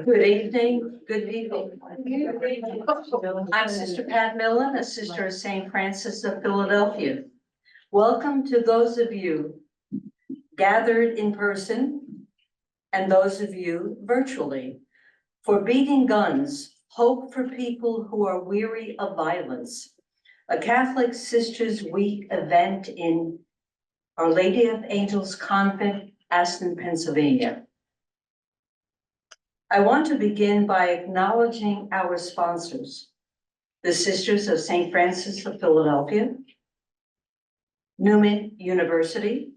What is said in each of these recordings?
Good evening, good evening. I'm Sister Pat Millen, a sister of St. Francis of Philadelphia. Welcome to those of you gathered in person and those of you virtually for Beating Guns, Hope for People Who Are Weary of Violence, a Catholic Sisters Week event in Our Lady of Angels Convent, Aston, Pennsylvania. I want to begin by acknowledging our sponsors, the Sisters of St. Francis of Philadelphia, Newman University,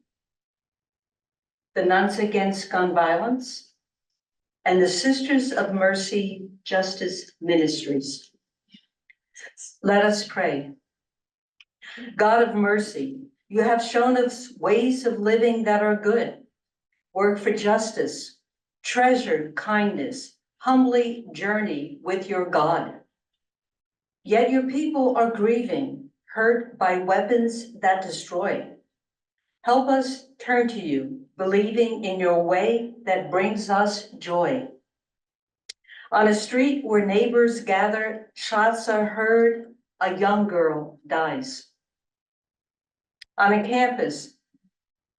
the Nuns Against Gun Violence, and the Sisters of Mercy Justice Ministries. Let us pray. God of mercy, you have shown us ways of living that are good. Work for justice, treasure kindness, humbly journey with your God. Yet your people are grieving, hurt by weapons that destroy. Help us turn to you, believing in your way that brings us joy. On a street where neighbors gather, shots are heard, a young girl dies. On a campus,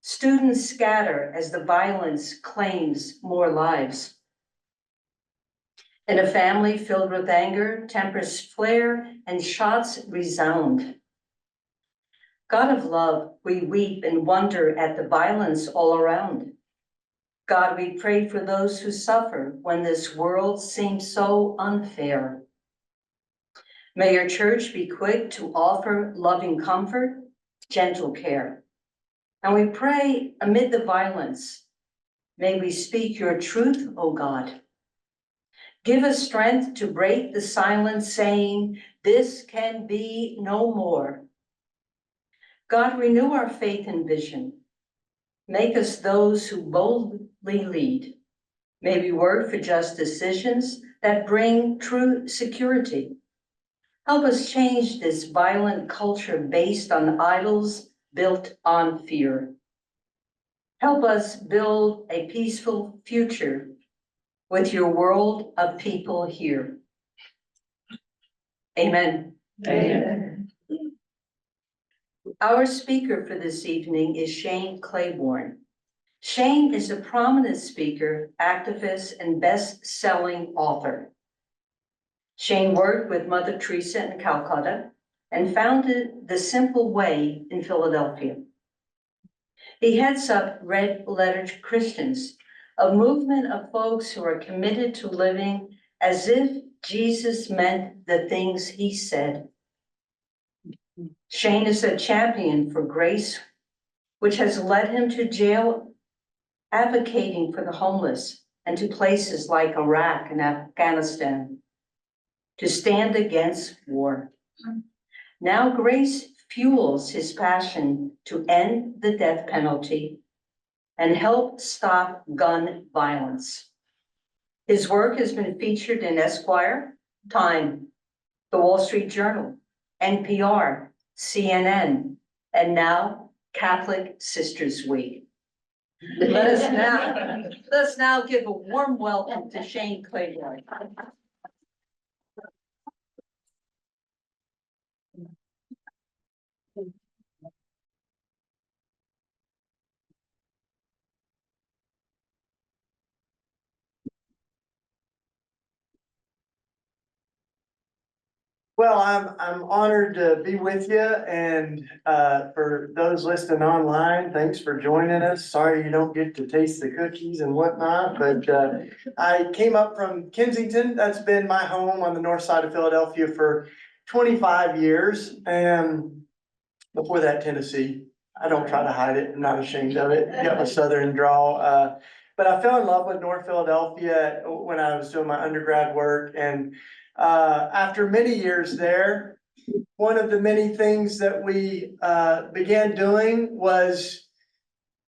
students scatter as the violence claims more lives. In a family filled with anger, tempers flare and shots resound. God of love, we weep and wonder at the violence all around. God, we pray for those who suffer when this world seems so unfair. May your church be quick to offer loving comfort, gentle care. And we pray amid the violence, may we speak your truth, O God. Give us strength to break the silence, saying, this can be no more. God, renew our faith and vision. Make us those who boldly lead. May we work for just decisions that bring true security. Help us change this violent culture based on idols built on fear. Help us build a peaceful future with your world of people here. Amen. Amen. Our speaker for this evening is Shane Claiborne. Shane is a prominent speaker, activist, and best-selling author. Shane worked with Mother Teresa in Calcutta and founded The Simple Way in Philadelphia. He heads up Red Letter Christians, a movement of folks who are committed to living as if Jesus meant the things he said. Shane is a champion for grace, which has led him to jail, advocating for the homeless, and to places like Iraq and Afghanistan to stand against war. Now grace fuels his passion to end the death penalty and help stop gun violence. His work has been featured in Esquire, Time, The Wall Street Journal, NPR, CNN, and now Catholic Sisters Week. Let us now give a warm welcome to Shane Claiborne. Well, I'm honored to be with you, and for those listening online, thanks for joining us. Sorry you don't get to taste the cookies and whatnot, but I came up from Kensington. That's been my home on the north side of Philadelphia for 25 years, and before that, Tennessee. I don't try to hide it. I'm not ashamed of it. Got my southern drawl. But I fell in love with North Philadelphia when I was doing my undergrad work, and after many years there, one of the many things that we began doing was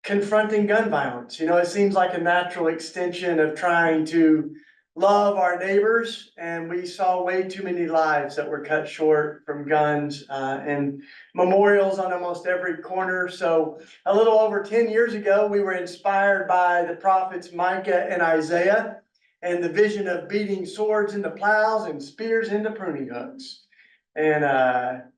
confronting gun violence. You know, it seems like a natural extension of trying to love our neighbors, and we saw way too many lives that were cut short from guns, and memorials on almost every corner. So a little over 10 years ago, we were inspired by the prophets Micah and Isaiah and the vision of beating swords into plows and spears into pruning hooks. And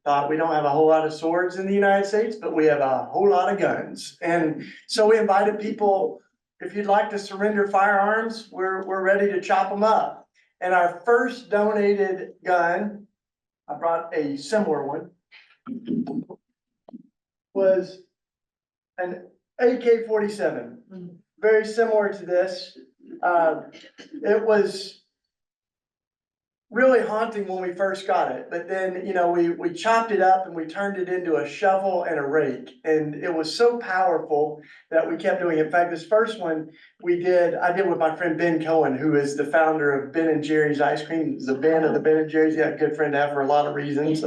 thought we don't have a whole lot of swords in the United States, but we have a whole lot of guns. And so we invited people, if you'd like to surrender firearms, we're ready to chop them up. And our first donated gun, I brought a similar one, was an AK-47, very similar to this. It was really haunting when we first got it, but then, you know, we chopped it up and we turned it into a shovel and a rake, and it was so powerful that we kept doing it. In fact, this first one I did with my friend Ben Cohen, who is the founder of Ben and Jerry's Ice Cream, the Ben of the Ben and Jerry's. Yeah, a good friend to have for a lot of reasons.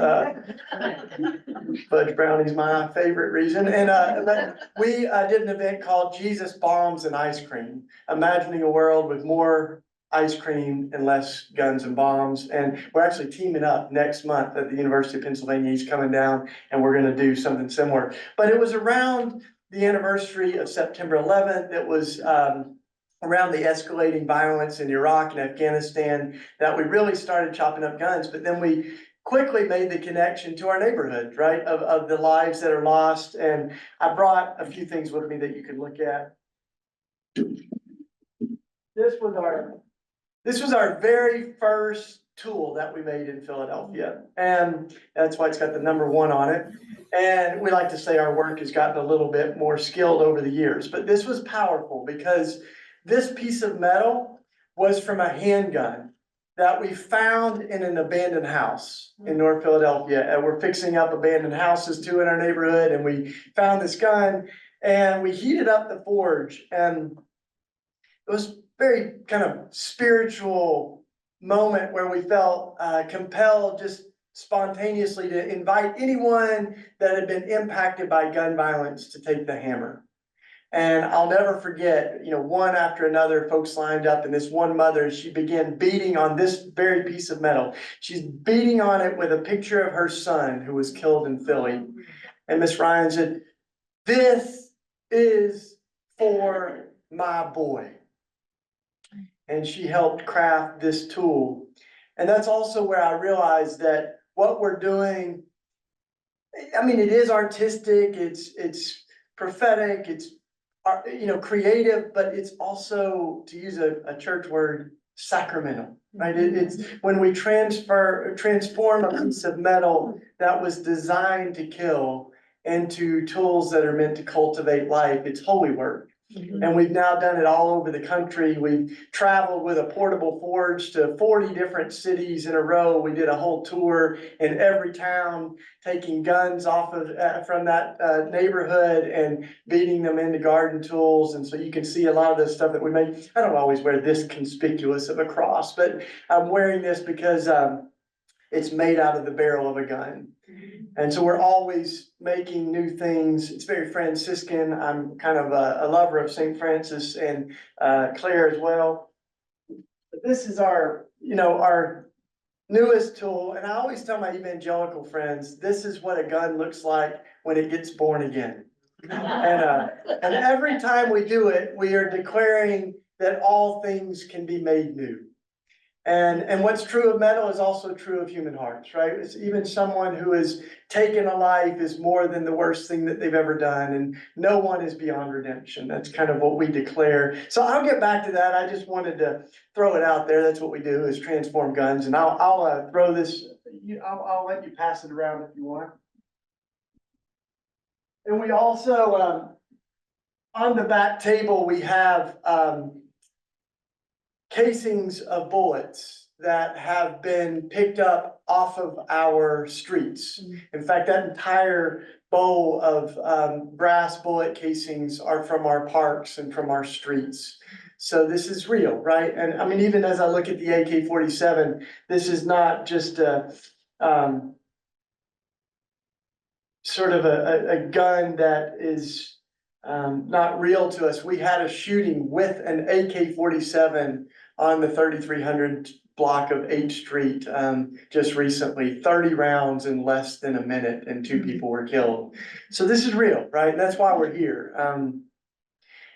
Fudge brownie's my favorite reason. And but we did an event called Jesus Bombs and Ice Cream, imagining a world with more ice cream and less guns and bombs. And we're actually teaming up next month at the University of Pennsylvania. He's coming down and we're gonna do something similar. But it was around the anniversary of September 11th. It was around the escalating violence in Iraq and Afghanistan that we really started chopping up guns. But then we quickly made the connection to our neighborhood, right? Of the lives that are lost. And I brought a few things with me that you can look at. This was our very first tool that we made in Philadelphia, and that's why it's got the #1 on it. And we like to say our work has gotten a little bit more skilled over the years, but this was powerful because this piece of metal was from a handgun that we found in an abandoned house in North Philadelphia. And we're fixing up abandoned houses too in our neighborhood, and we found this gun and we heated up the forge, and it was very kind of spiritual moment where we felt compelled just spontaneously to invite anyone that had been impacted by gun violence to take the hammer. And I'll never forget, you know, one after another, folks lined up, and this one mother, she began beating on this very piece of metal. She's beating on it with a picture of her son who was killed in Philly. And Miss Ryan said, "This is for my boy." And she helped craft this tool. And that's also where I realized that what we're doing, I mean, it is artistic, it's prophetic, it's, you know, creative, but it's also, to use a church word, sacramental, right? It's when we transform a piece of metal that was designed to kill into tools that are meant to cultivate life. It's holy work. And we've now done it all over the country. We've traveled with a portable forge to 40 different cities in a row. We did a whole tour in every town, taking guns off of from that neighborhood and beating them into garden tools. And so you can see a lot of the stuff that we made. I don't always wear this conspicuous of a cross, but I'm wearing this because it's made out of the barrel of a gun. And so we're always making new things. It's very Franciscan. I'm kind of a lover of St. Francis and Clare as well. But this is our, you know, our newest tool. And I always tell my evangelical friends, this is what a gun looks like when it gets born again. And every time we do it, we are declaring that all things can be made new. And what's true of metal is also true of human hearts, right? It's even someone who has taken a life is more than the worst thing that they've ever done, and no one is beyond redemption. That's kind of what we declare. So I'll get back to that. I just wanted to throw it out there. That's what we do, is transform guns. And I'll throw this. I'll let you pass it around if you want. And we also on the back table we have casings of bullets that have been picked up off of our streets. In fact, that entire bowl of brass bullet casings are from our parks and from our streets. So this is real, right? And I mean, even as I look at the AK-47, this is not just a sort of a gun that is not real to us. We had a shooting with an AK-47 on the 3300 block of 8th Street, just recently, 30 rounds in less than a minute and 2 people were killed. So this is real, right? And that's why we're here.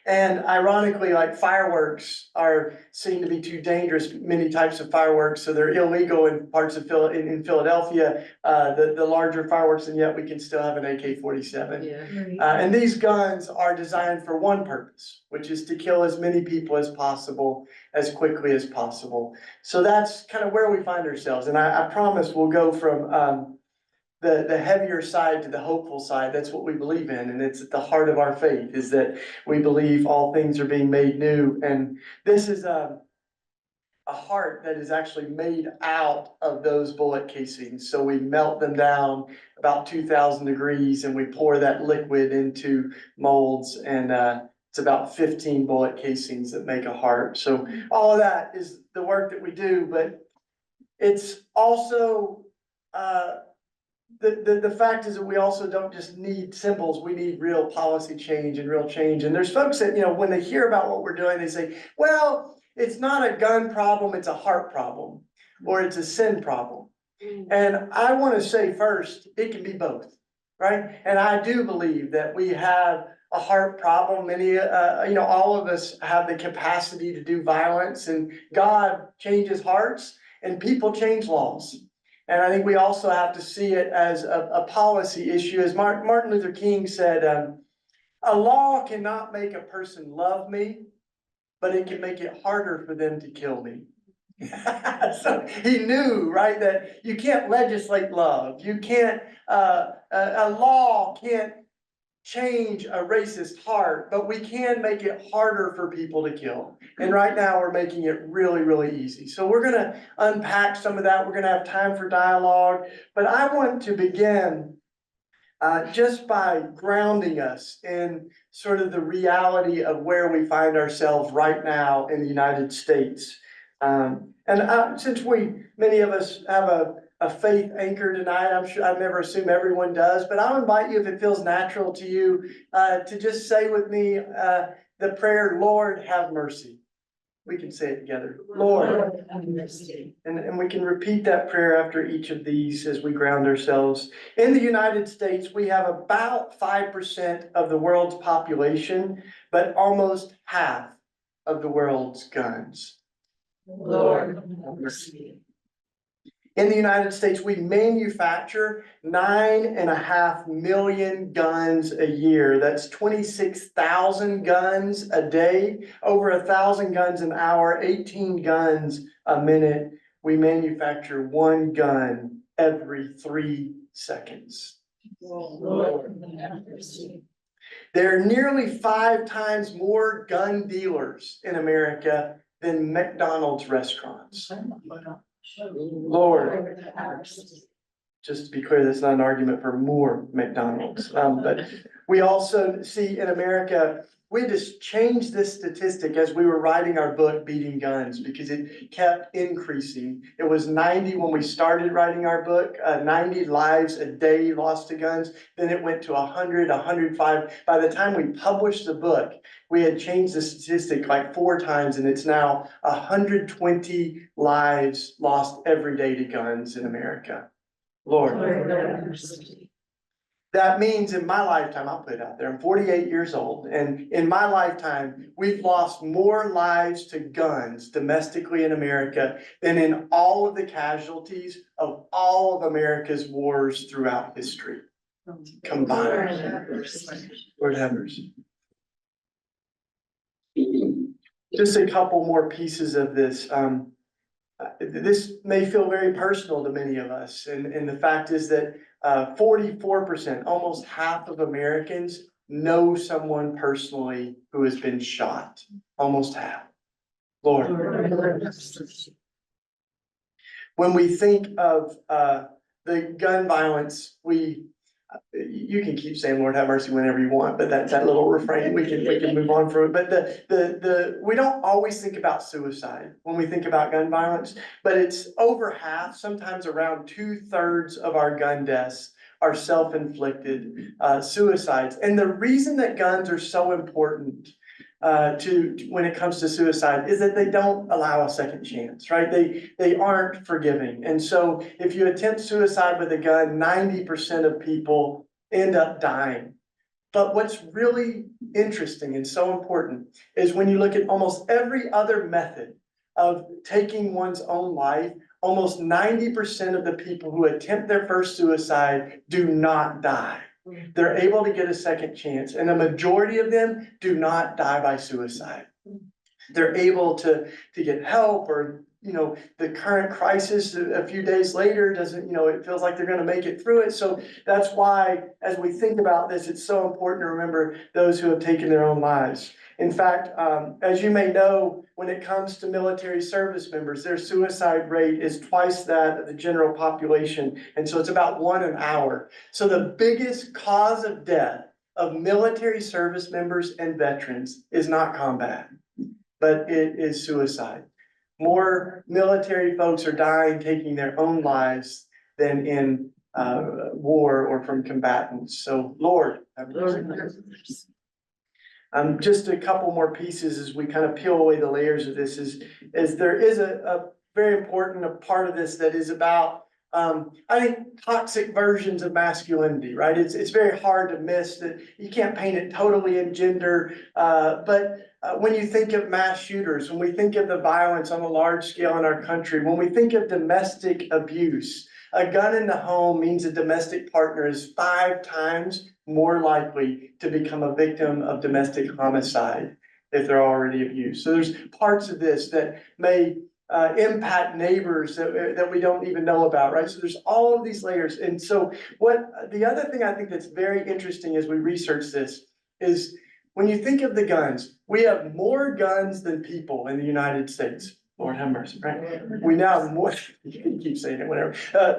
And ironically, like fireworks are seen to be too dangerous, many types of fireworks, so they're illegal in parts of in Philadelphia, the larger fireworks, and yet we can still have an AK-47. Yeah. And these guns are designed for one purpose, which is to kill as many people as possible, as quickly as possible. So that's kind of where we find ourselves, and I promise we'll go from the heavier side to the hopeful side. That's what we believe in, and it's at the heart of our faith, is that we believe all things are being made new. And this is a heart that is actually made out of those bullet casings. So we melt them down about 2,000 degrees and we pour that liquid into molds, and it's about 15 bullet casings that make a heart. So all of that is the work that we do, but it's also the fact is that we also don't just need symbols, we need real policy change and real change. And there's folks that, when they hear about what we're doing, they say, well, it's not a gun problem, it's a heart problem, or it's a sin problem. And I want to say first, it can be both, right? And I do believe that we have a heart problem. Many, all of us have the capacity to do violence, and God changes hearts and people change laws. And I think we also have to see it as a policy issue. As Martin Luther King said, a law cannot make a person love me, but it can make it harder for them to kill me. So he knew, right, that you can't legislate love. You can't, a law can't change a racist heart, but we can make it harder for people to kill. And right now we're making it really, really easy. So we're going to unpack some of that. We're going to have time for dialogue, but I want to begin just by grounding us in sort of the reality of where we find ourselves right now in the United States. Since many of us have a faith anchor tonight, I'm sure, I never assume everyone does, but I'll invite you, if it feels natural to you, to just say with me the prayer, Lord, have mercy. We can say it together. Lord, have mercy. And we can repeat that prayer after each of these as we ground ourselves. In the United States, we have about 5% of the world's population, but almost half of the world's guns. Lord, have mercy. In the United States, we manufacture 9.5 million guns a year. That's 26,000 guns a day, over 1,000 guns an hour, 18 guns a minute. We manufacture one gun every 3 seconds. Lord, have mercy. There are nearly 5 times more gun dealers in America than McDonald's restaurants. Lord, just to be clear, that's not an argument for more McDonald's. But we also see in America, we just changed this statistic as we were writing our book, Beating Guns, because it kept increasing. It was 90 when we started writing our book, 90 lives a day lost to guns. Then it went to 100, 105. By the time we published the book, we had changed the statistic like 4 times, and it's now 120 lives lost every day to guns in America. Lord. That means in my lifetime, I'll put it out there, I'm 48 years old, and in my lifetime, we've lost more lives to guns domestically in America than in all of the casualties of all of America's wars throughout history combined. Lord have mercy. Just a couple more pieces of this. This may feel very personal to many of us, and the fact is that 44%, almost half of Americans know someone personally who has been shot. Almost half. Lord. When we think of the gun violence, you can keep saying Lord have mercy whenever you want, but that's that little refrain. We can move on from it. But we don't always think about suicide when we think about gun violence, but it's over half, sometimes around 2/3 of our gun deaths are self-inflicted suicides. And the reason that guns are so important when it comes to suicide is that they don't allow a second chance, right? They aren't forgiving. And so if you attempt suicide with a gun, 90% of people end up dying. But what's really interesting and so important is when you look at almost every other method of taking one's own life, almost 90% of the people who attempt their first suicide do not die. They're able to get a second chance, and a majority of them do not die by suicide. They're able to get help, or, the current crisis a few days later doesn't, it feels like they're gonna make it through it. So that's why, as we think about this, it's so important to remember those who have taken their own lives. In fact, as you may know, when it comes to military service members, their suicide rate is twice that of the general population. And so it's about 1 an hour. So the biggest cause of death of military service members and veterans is not combat, but it is suicide. More military folks are dying taking their own lives than in war or from combatants. So Lord, have mercy. Just a couple more pieces as we kind of peel away the layers of this is there is a very important part of this that is about, I think, toxic versions of masculinity, right? It's very hard to miss that. You can't paint it totally in gender, but when you think of mass shooters, when we think of the violence on a large scale in our country, when we think of domestic abuse, a gun in the home means a domestic partner is 5 times more likely to become a victim of domestic homicide if they're already abused. So there's parts of this that may impact neighbors that we don't even know about, right? So there's all of these layers. And so the other thing I think that's very interesting as we research this is when you think of the guns, we have more guns than people in the United States. Lord have mercy, right? We now have more, you can keep saying it, whatever.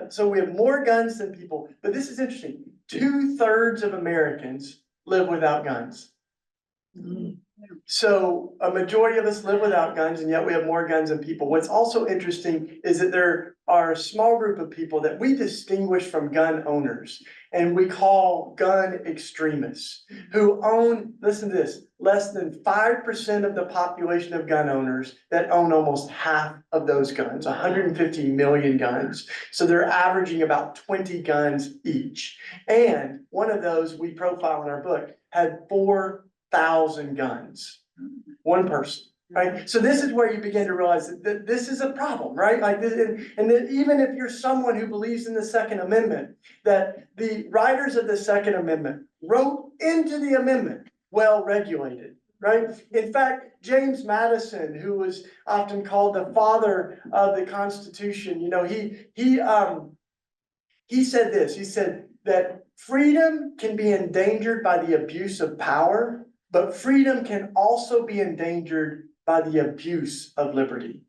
So we have more guns than people, but this is interesting. 2/3 of Americans live without guns. So a majority of us live without guns, and yet we have more guns than people. What's also interesting is that there are a small group of people that we distinguish from gun owners, and we call gun extremists, who own, listen to this, less than 5% of the population of gun owners that own almost half of those guns, 150 million guns. So they're averaging about 20 guns each. And one of those we profile in our book had 4,000 guns, one person, right? So this is where you begin to realize that this is a problem, right? Like this, and that even if you're someone who believes in the Second Amendment, that the writers of the Second Amendment wrote into the amendment, well regulated, right? In fact, James Madison, who was often called the father of the Constitution, he said this. He said that freedom can be endangered by the abuse of power, but freedom can also be endangered by the abuse of liberty.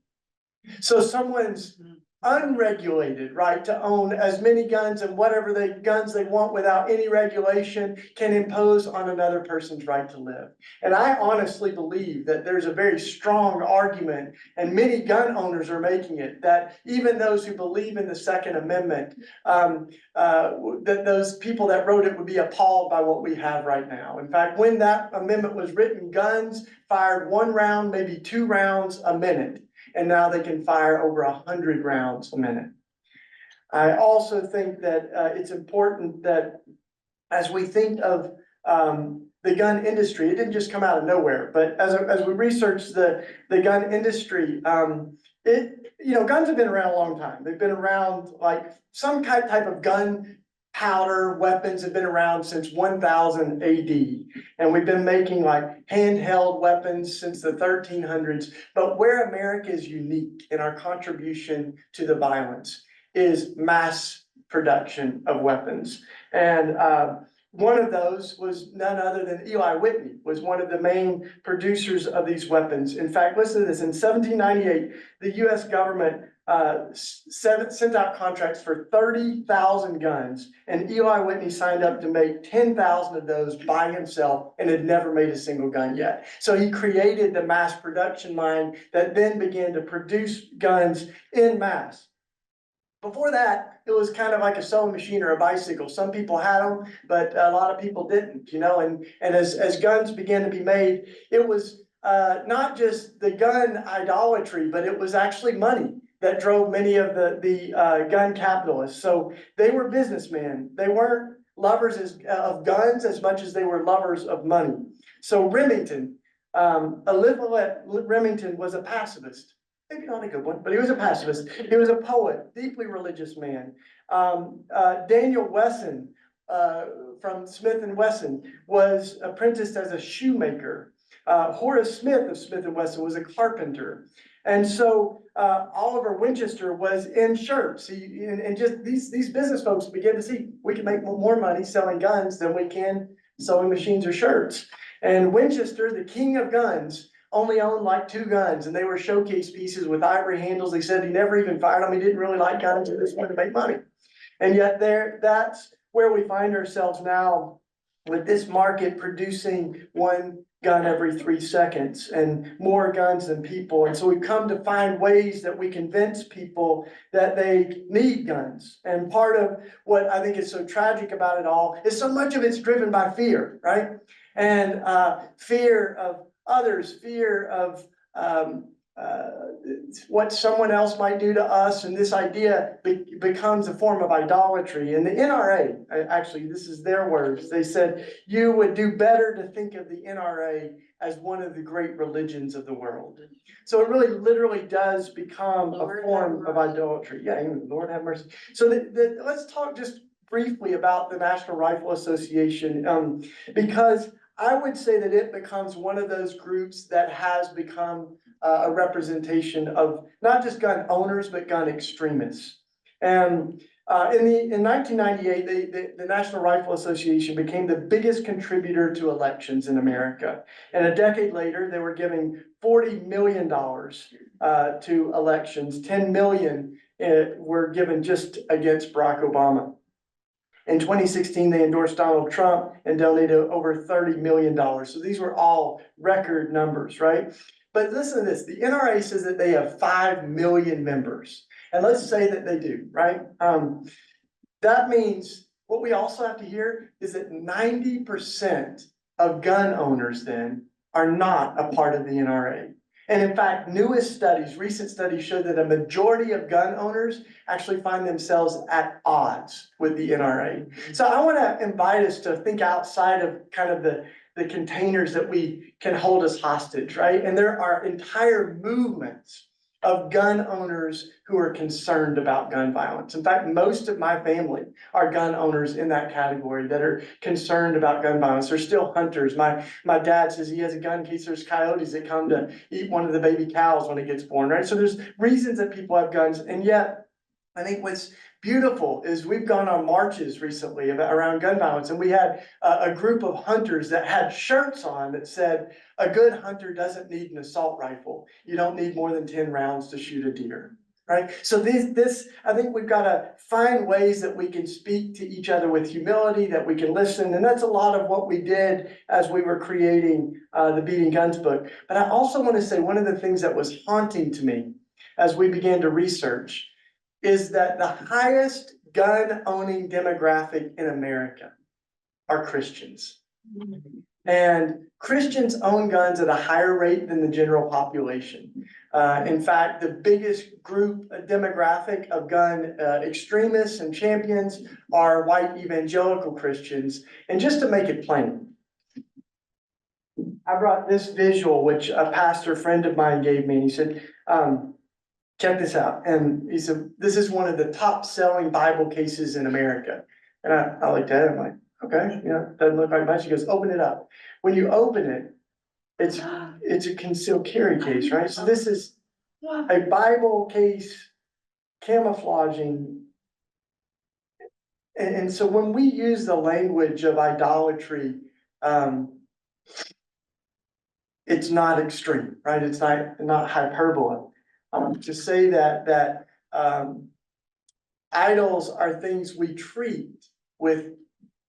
So someone's unregulated right to own as many guns and whatever guns they want without any regulation can impose on another person's right to live. And I honestly believe that there's a very strong argument, and many gun owners are making it, that even those who believe in the Second Amendment, that those people that wrote it would be appalled by what we have right now. In fact, when that amendment was written, guns fired 1 round, maybe 2 rounds a minute. And now they can fire over 100 rounds a minute. I also think that it's important that as we think of the gun industry, it didn't just come out of nowhere, but as we research the gun industry, guns have been around a long time. They've been around, like some type of gun powder weapons have been around since 1000 AD. And we've been making like handheld weapons since the 1300s. But where America is unique in our contribution to the violence is mass production of weapons. And one of those was none other than Eli Whitney, was one of the main producers of these weapons. In fact, listen to this. In 1798, the US government sent out contracts for 30,000 guns, and Eli Whitney signed up to make 10,000 of those by himself and had never made a single gun yet. So he created the mass production line that then began to produce guns in mass. Before that, it was kind of like a sewing machine or a bicycle. Some people had them, but a lot of people didn't, and as guns began to be made, it was not just the gun idolatry, but it was actually money that drove many of the gun capitalists. So they were businessmen. They weren't lovers of guns as much as they were lovers of money. So Remington, Eliphalet Remington was a pacifist. Maybe not a good one, but he was a pacifist. He was a poet, deeply religious man. Daniel Wesson from Smith and Wesson was apprenticed as a shoemaker. Horace Smith of Smith and Wesson was a carpenter. And so Oliver Winchester was in shirts. And just these business folks began to see we can make more money selling guns than we can sewing machines or shirts. And Winchester, the king of guns, only owned like 2 guns, and they were showcase pieces with ivory handles. He said he never even fired them. He didn't really like guns. He just wanted to make money. And yet that's where we find ourselves now, with this market producing 1 gun every 3 seconds and more guns than people. And so we've come to find ways that we convince people that they need guns. And part of what I think is so tragic about it all is so much of it's driven by fear, right? And fear of others, fear of what someone else might do to us, and this idea becomes a form of idolatry. And the NRA, actually, this is their words, they said, you would do better to think of the NRA as one of the great religions of the world. So it really literally does become a form of idolatry. Yeah, Lord have mercy. So let's talk just briefly about the National Rifle Association, because I would say that it becomes one of those groups that has become a representation of not just gun owners, but gun extremists. And in 1998, the National Rifle Association became the biggest contributor to elections in America. And a decade later, they were giving $40 million to elections. 10 million were given just against Barack Obama. In 2016, they endorsed Donald Trump and donated over $30 million. So these were all record numbers, right? But listen to this, the NRA says that they have 5 million members. And let's say that they do, right? That means what we also have to hear is that 90% of gun owners then are not a part of the NRA. And in fact, recent studies show that a majority of gun owners actually find themselves at odds with the NRA. So I want to invite us to think outside of kind of the containers that we can hold us hostage, right? And there are entire movements of gun owners who are concerned about gun violence. In fact, most of my family are gun owners in that category that are concerned about gun violence. They're still hunters. My dad says he has a gun in case there's coyotes that come to eat one of the baby cows when it gets born, right? So there's reasons that people have guns, and yet I think what's beautiful is we've gone on marches recently around gun violence, and we had a group of hunters that had shirts on that said, a good hunter doesn't need an assault rifle. You don't need more than 10 rounds to shoot a deer, right? So I think we've got to find ways that we can speak to each other with humility, that we can listen. And that's a lot of what we did as we were creating the Beating Guns book. But I also want to say one of the things that was haunting to me as we began to research is that the highest gun owning demographic in America are Christians. And Christians own guns at a higher rate than the general population. In fact, the biggest group demographic of gun extremists and champions are white evangelical Christians. And just to make it plain, I brought this visual, which a pastor friend of mine gave me, and he said, check this out. And he said, this is one of the top selling Bible cases in America. And I looked at it, I'm like, okay, doesn't look like much. He goes, open it up. When you open it, it's a concealed carry case, right? So this is a Bible case camouflaging. And so when we use the language of idolatry, it's not extreme, right? It's not hyperbole. To say that idols are things we treat with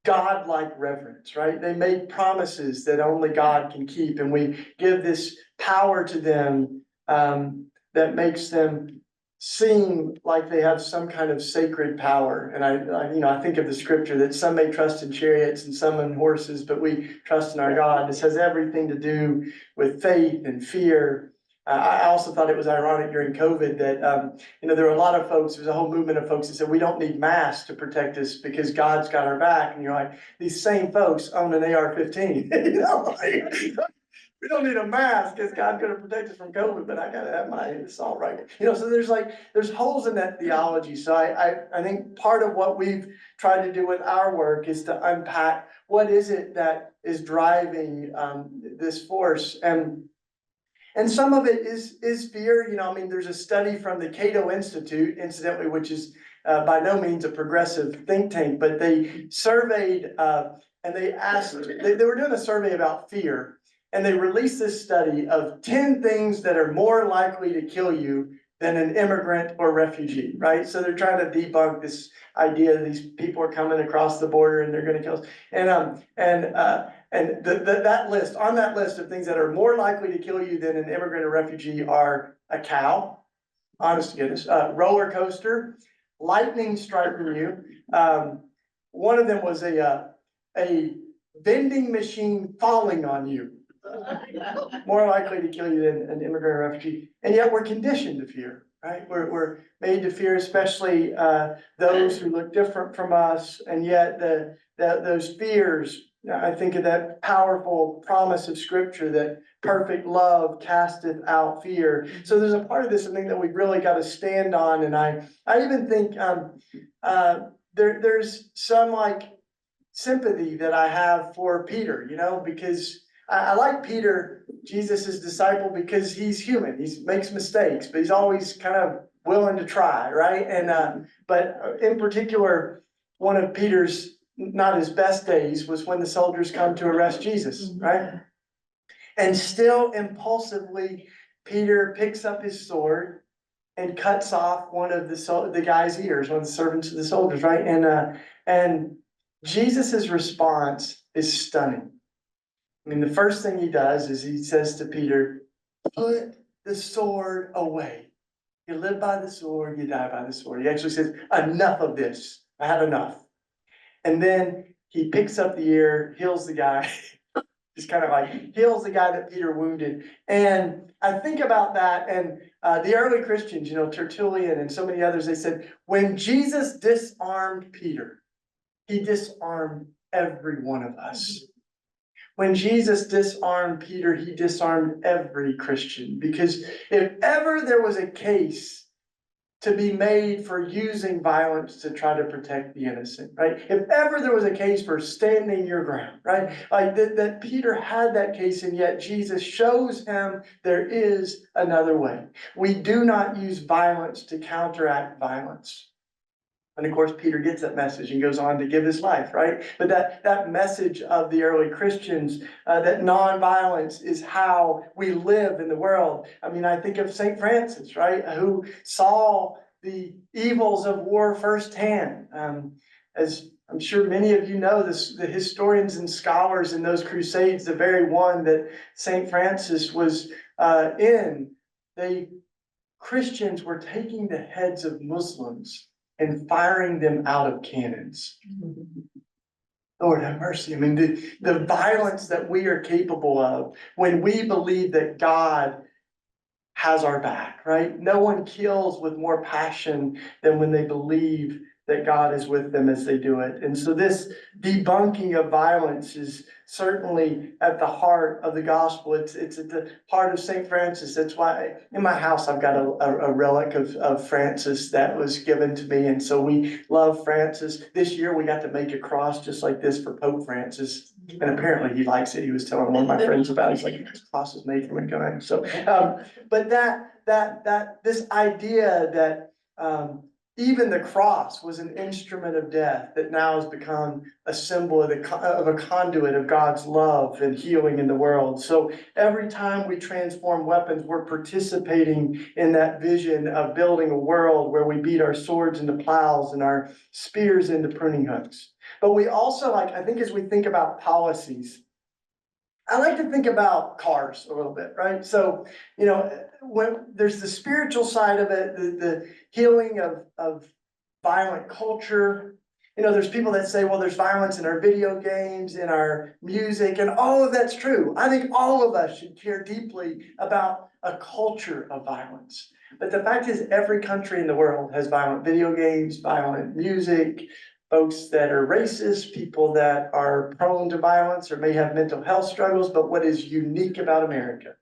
God-like reverence, right? They make promises that only God can keep, and we give this power to them that makes them seem like they have some kind of sacred power. And I think of the scripture that some may trust in chariots and some in horses, but we trust in our God. This has everything to do with faith and fear. I also thought it was ironic during COVID that, there were a lot of folks, there's a whole movement of folks that said, we don't need masks to protect us because God's got our back. And you're like, these same folks own an AR-15. We don't need a mask because God's gonna protect us from COVID, but I gotta have mine, it's all right. So there's holes in that theology. So I think part of what we've tried to do with our work is to unpack what is it that is driving this force. And some of it is fear. There's a study from the Cato Institute, incidentally, which is by no means a progressive think tank, but they surveyed and they asked, they were doing a survey about fear. And they released this study of 10 things that are more likely to kill you than an immigrant or refugee, right? So they're trying to debunk this idea that these people are coming across the border and they're gonna kill us. And that list, on that list of things that are more likely to kill you than an immigrant or refugee are a cow, honest to goodness, roller coaster, lightning striking you. One of them was a vending machine falling on you. More likely to kill you than an immigrant or refugee. And yet we're conditioned to fear, right? We're made to fear, especially those who look different from us. And yet those fears, I think of that powerful promise of scripture that perfect love casteth out fear. So there's a part of this, I think, that we've really got to stand on. And I even think there's some like sympathy that I have for Peter, because I like Peter, Jesus' disciple, because he's human. He makes mistakes, but he's always kind of willing to try, right? But in particular, one of Peter's not his best days was when the soldiers come to arrest Jesus, right? And still impulsively, Peter picks up his sword and cuts off one of the guy's ears, one of the servants of the soldiers, right? And Jesus's response is stunning. The first thing he does is he says to Peter, put the sword away. You live by the sword, you die by the sword. He actually says, enough of this. I had enough. And then he picks up the ear, heals the guy. Just kind of like heals the guy that Peter wounded. And I think about that, and the early Christians, Tertullian and so many others, they said, when Jesus disarmed Peter, he disarmed every one of us. When Jesus disarmed Peter, he disarmed every Christian. Because if ever there was a case to be made for using violence to try to protect the innocent, right? If ever there was a case for standing your ground, right? Like that Peter had that case, and yet Jesus shows him there is another way. We do not use violence to counteract violence. And of course, Peter gets that message and goes on to give his life, right? But that message of the early Christians, that nonviolence is how we live in the world. I think of St. Francis, right? Who saw the evils of war firsthand. As I'm sure many of you know, the historians and scholars in those crusades, the very one that St. Francis was in, Christians were taking the heads of Muslims and firing them out of cannons. Lord have mercy. The violence that we are capable of when we believe that God has our back, right? No one kills with more passion than when they believe that God is with them as they do it. And so this debunking of violence is certainly at the heart of the gospel. It's at the heart of St. Francis. That's why in my house I've got a relic of Francis that was given to me. And so we love Francis. This year we got to make a cross just like this for Pope Francis. And apparently he likes it. He was telling one of my friends about it. He's like, this cross is made from a gun. So, but this idea that even the cross was an instrument of death that now has become a symbol of a conduit of God's love and healing in the world. So every time we transform weapons, we're participating in that vision of building a world where we beat our swords into plows and our spears into pruning hooks. But we also, I think as we think about policies, I like to think about cars a little bit, right? So, when there's the spiritual side of it, the healing of violent culture. There's people that say, well, there's violence in our video games, in our music, and all of that's true. I think all of us should care deeply about a culture of violence. But the fact is, every country in the world has violent video games, violent music, folks that are racist, people that are prone to violence or may have mental health struggles. But what is unique about America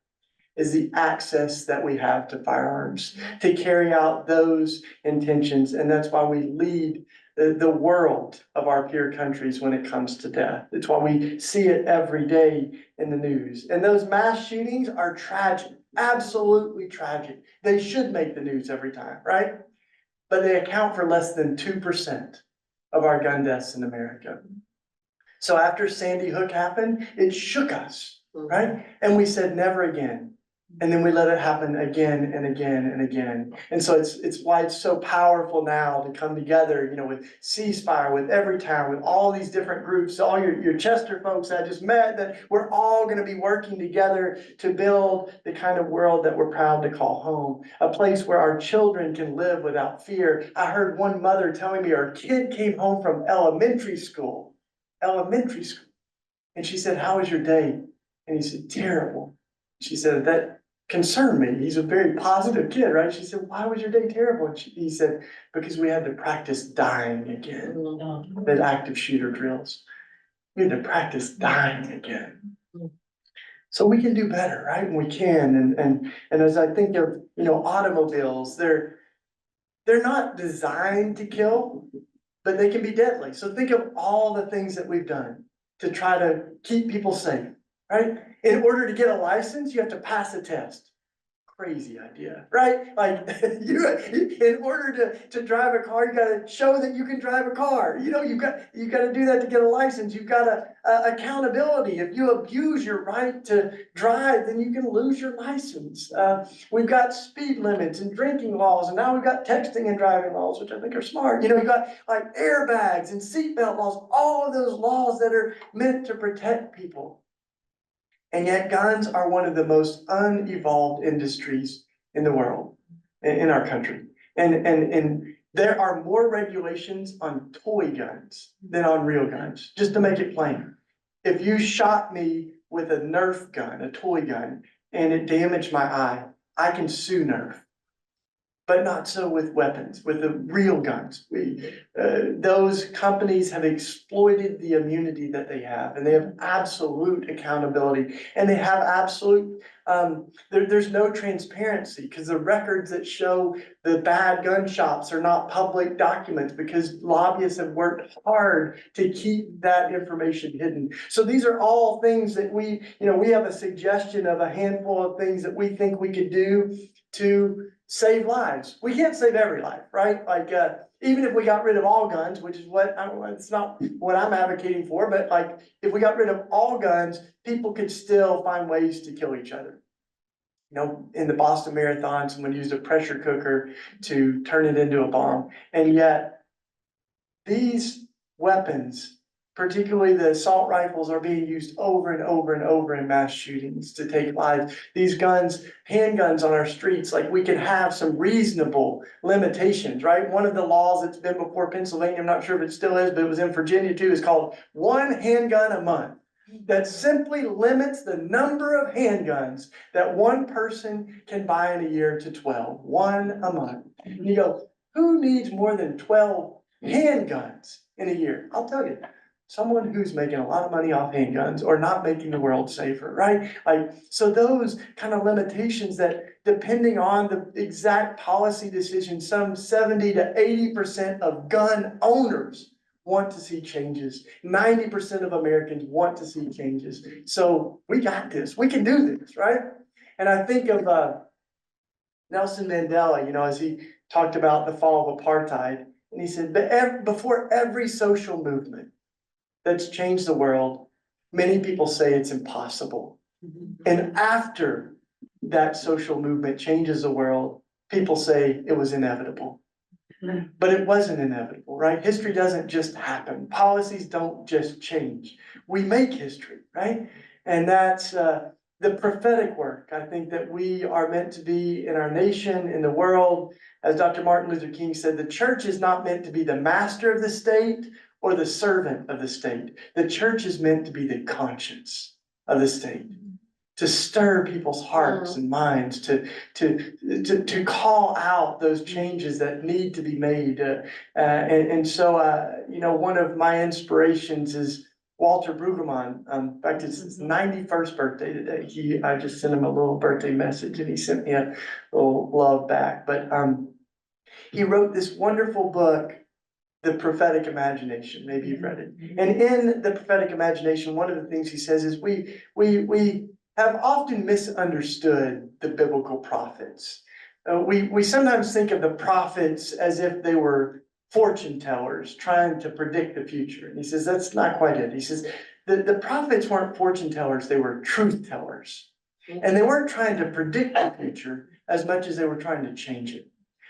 is the access that we have to firearms to carry out those intentions. And that's why we lead the world of our peer countries when it comes to death. It's why we see it every day in the news. And those mass shootings are tragic, absolutely tragic. They should make the news every time, right? But they account for less than 2% of our gun deaths in America. So after Sandy Hook happened, it shook us, right? And we said, never again. And then we let it happen again and again and again. And so it's why it's so powerful now to come together, with Ceasefire, with Everytown, with all these different groups, all your Chester folks that I just met, that we're all going to be working together to build the kind of world that we're proud to call home, a place where our children can live without fear. I heard one mother telling me her kid came home from elementary school, and she said, "How was your day?" And he said, "Terrible." She said, "That concerned me." He's a very positive kid, right? She said, "Why was your day terrible?" And he said, "Because we had to practice dying again." That active shooter drills. We had to practice dying again. So we can do better, right? We can. And as I think of, automobiles, they're not designed to kill, but they can be deadly. So think of all the things that we've done to try to keep people safe, right? In order to get a license, you have to pass a test. Crazy idea, right? Like in order to drive a car, you gotta show that you can drive a car. You got to do that to get a license. You've got accountability. If you abuse your right to drive, then you can lose your license. We've got speed limits and drinking laws, and now we've got texting and driving laws, which I think are smart. You've got like airbags and seatbelt laws, all of those laws that are meant to protect people. And yet guns are one of the most unevolved industries in the world, in our country. And there are more regulations on toy guns than on real guns, just to make it plain. If you shot me with a Nerf gun, a toy gun, and it damaged my eye, I can sue Nerf. But not so with weapons, with the real guns. Those companies have exploited the immunity that they have, and they have absolute accountability, and they have absolute, there's no transparency, because the records that show the bad gun shops are not public documents, because lobbyists have worked hard to keep that information hidden. So these are all things that we have a suggestion of a handful of things that we think we could do to save lives. We can't save every life, right? Like, even if we got rid of all guns, which is it's not what I'm advocating for, but like, if we got rid of all guns, people could still find ways to kill each other. In the Boston Marathon, someone used a pressure cooker to turn it into a bomb. And yet, these weapons, particularly the assault rifles, are being used over and over and over in mass shootings to take lives. These guns, handguns on our streets, like, we can have some reasonable limitations, right? One of the laws that's been before Pennsylvania, I'm not sure if it still is, but it was in Virginia too, is called one handgun a month. That simply limits the number of handguns that one person can buy in a year to 12, one a month. And you go, who needs more than 12 handguns in a year? I'll tell you, someone who's making a lot of money off handguns or not making the world safer, right? Like, so those kind of limitations that, depending on the exact policy decision, some 70 to 80% of gun owners want to see changes. 90% of Americans want to see changes. So we got this, we can do this, right? And I think of Nelson Mandela, as he talked about the fall of apartheid, and he said, but before every social movement that's changed the world, many people say it's impossible. And after that social movement changes the world, people say it was inevitable. But it wasn't inevitable, right? History doesn't just happen. Policies don't just change. We make history, right? And that's the prophetic work. I think that we are meant to be in our nation, in the world. As Dr. Martin Luther King said, the church is not meant to be the master of the state or the servant of the state. The church is meant to be the conscience of the state, to stir people's hearts and minds, to call out those changes that need to be made. So, one of my inspirations is Walter Brueggemann. In fact, it's his 91st birthday today. I just sent him a little birthday message and he sent me a little love back. But he wrote this wonderful book, The Prophetic Imagination. Maybe you've read it. And in The Prophetic Imagination, one of the things he says is we have often misunderstood the biblical prophets. We sometimes think of the prophets as if they were fortune tellers trying to predict the future. And he says, that's not quite it. He says, the prophets weren't fortune tellers, they were truth tellers. And they weren't trying to predict the future as much as they were trying to change it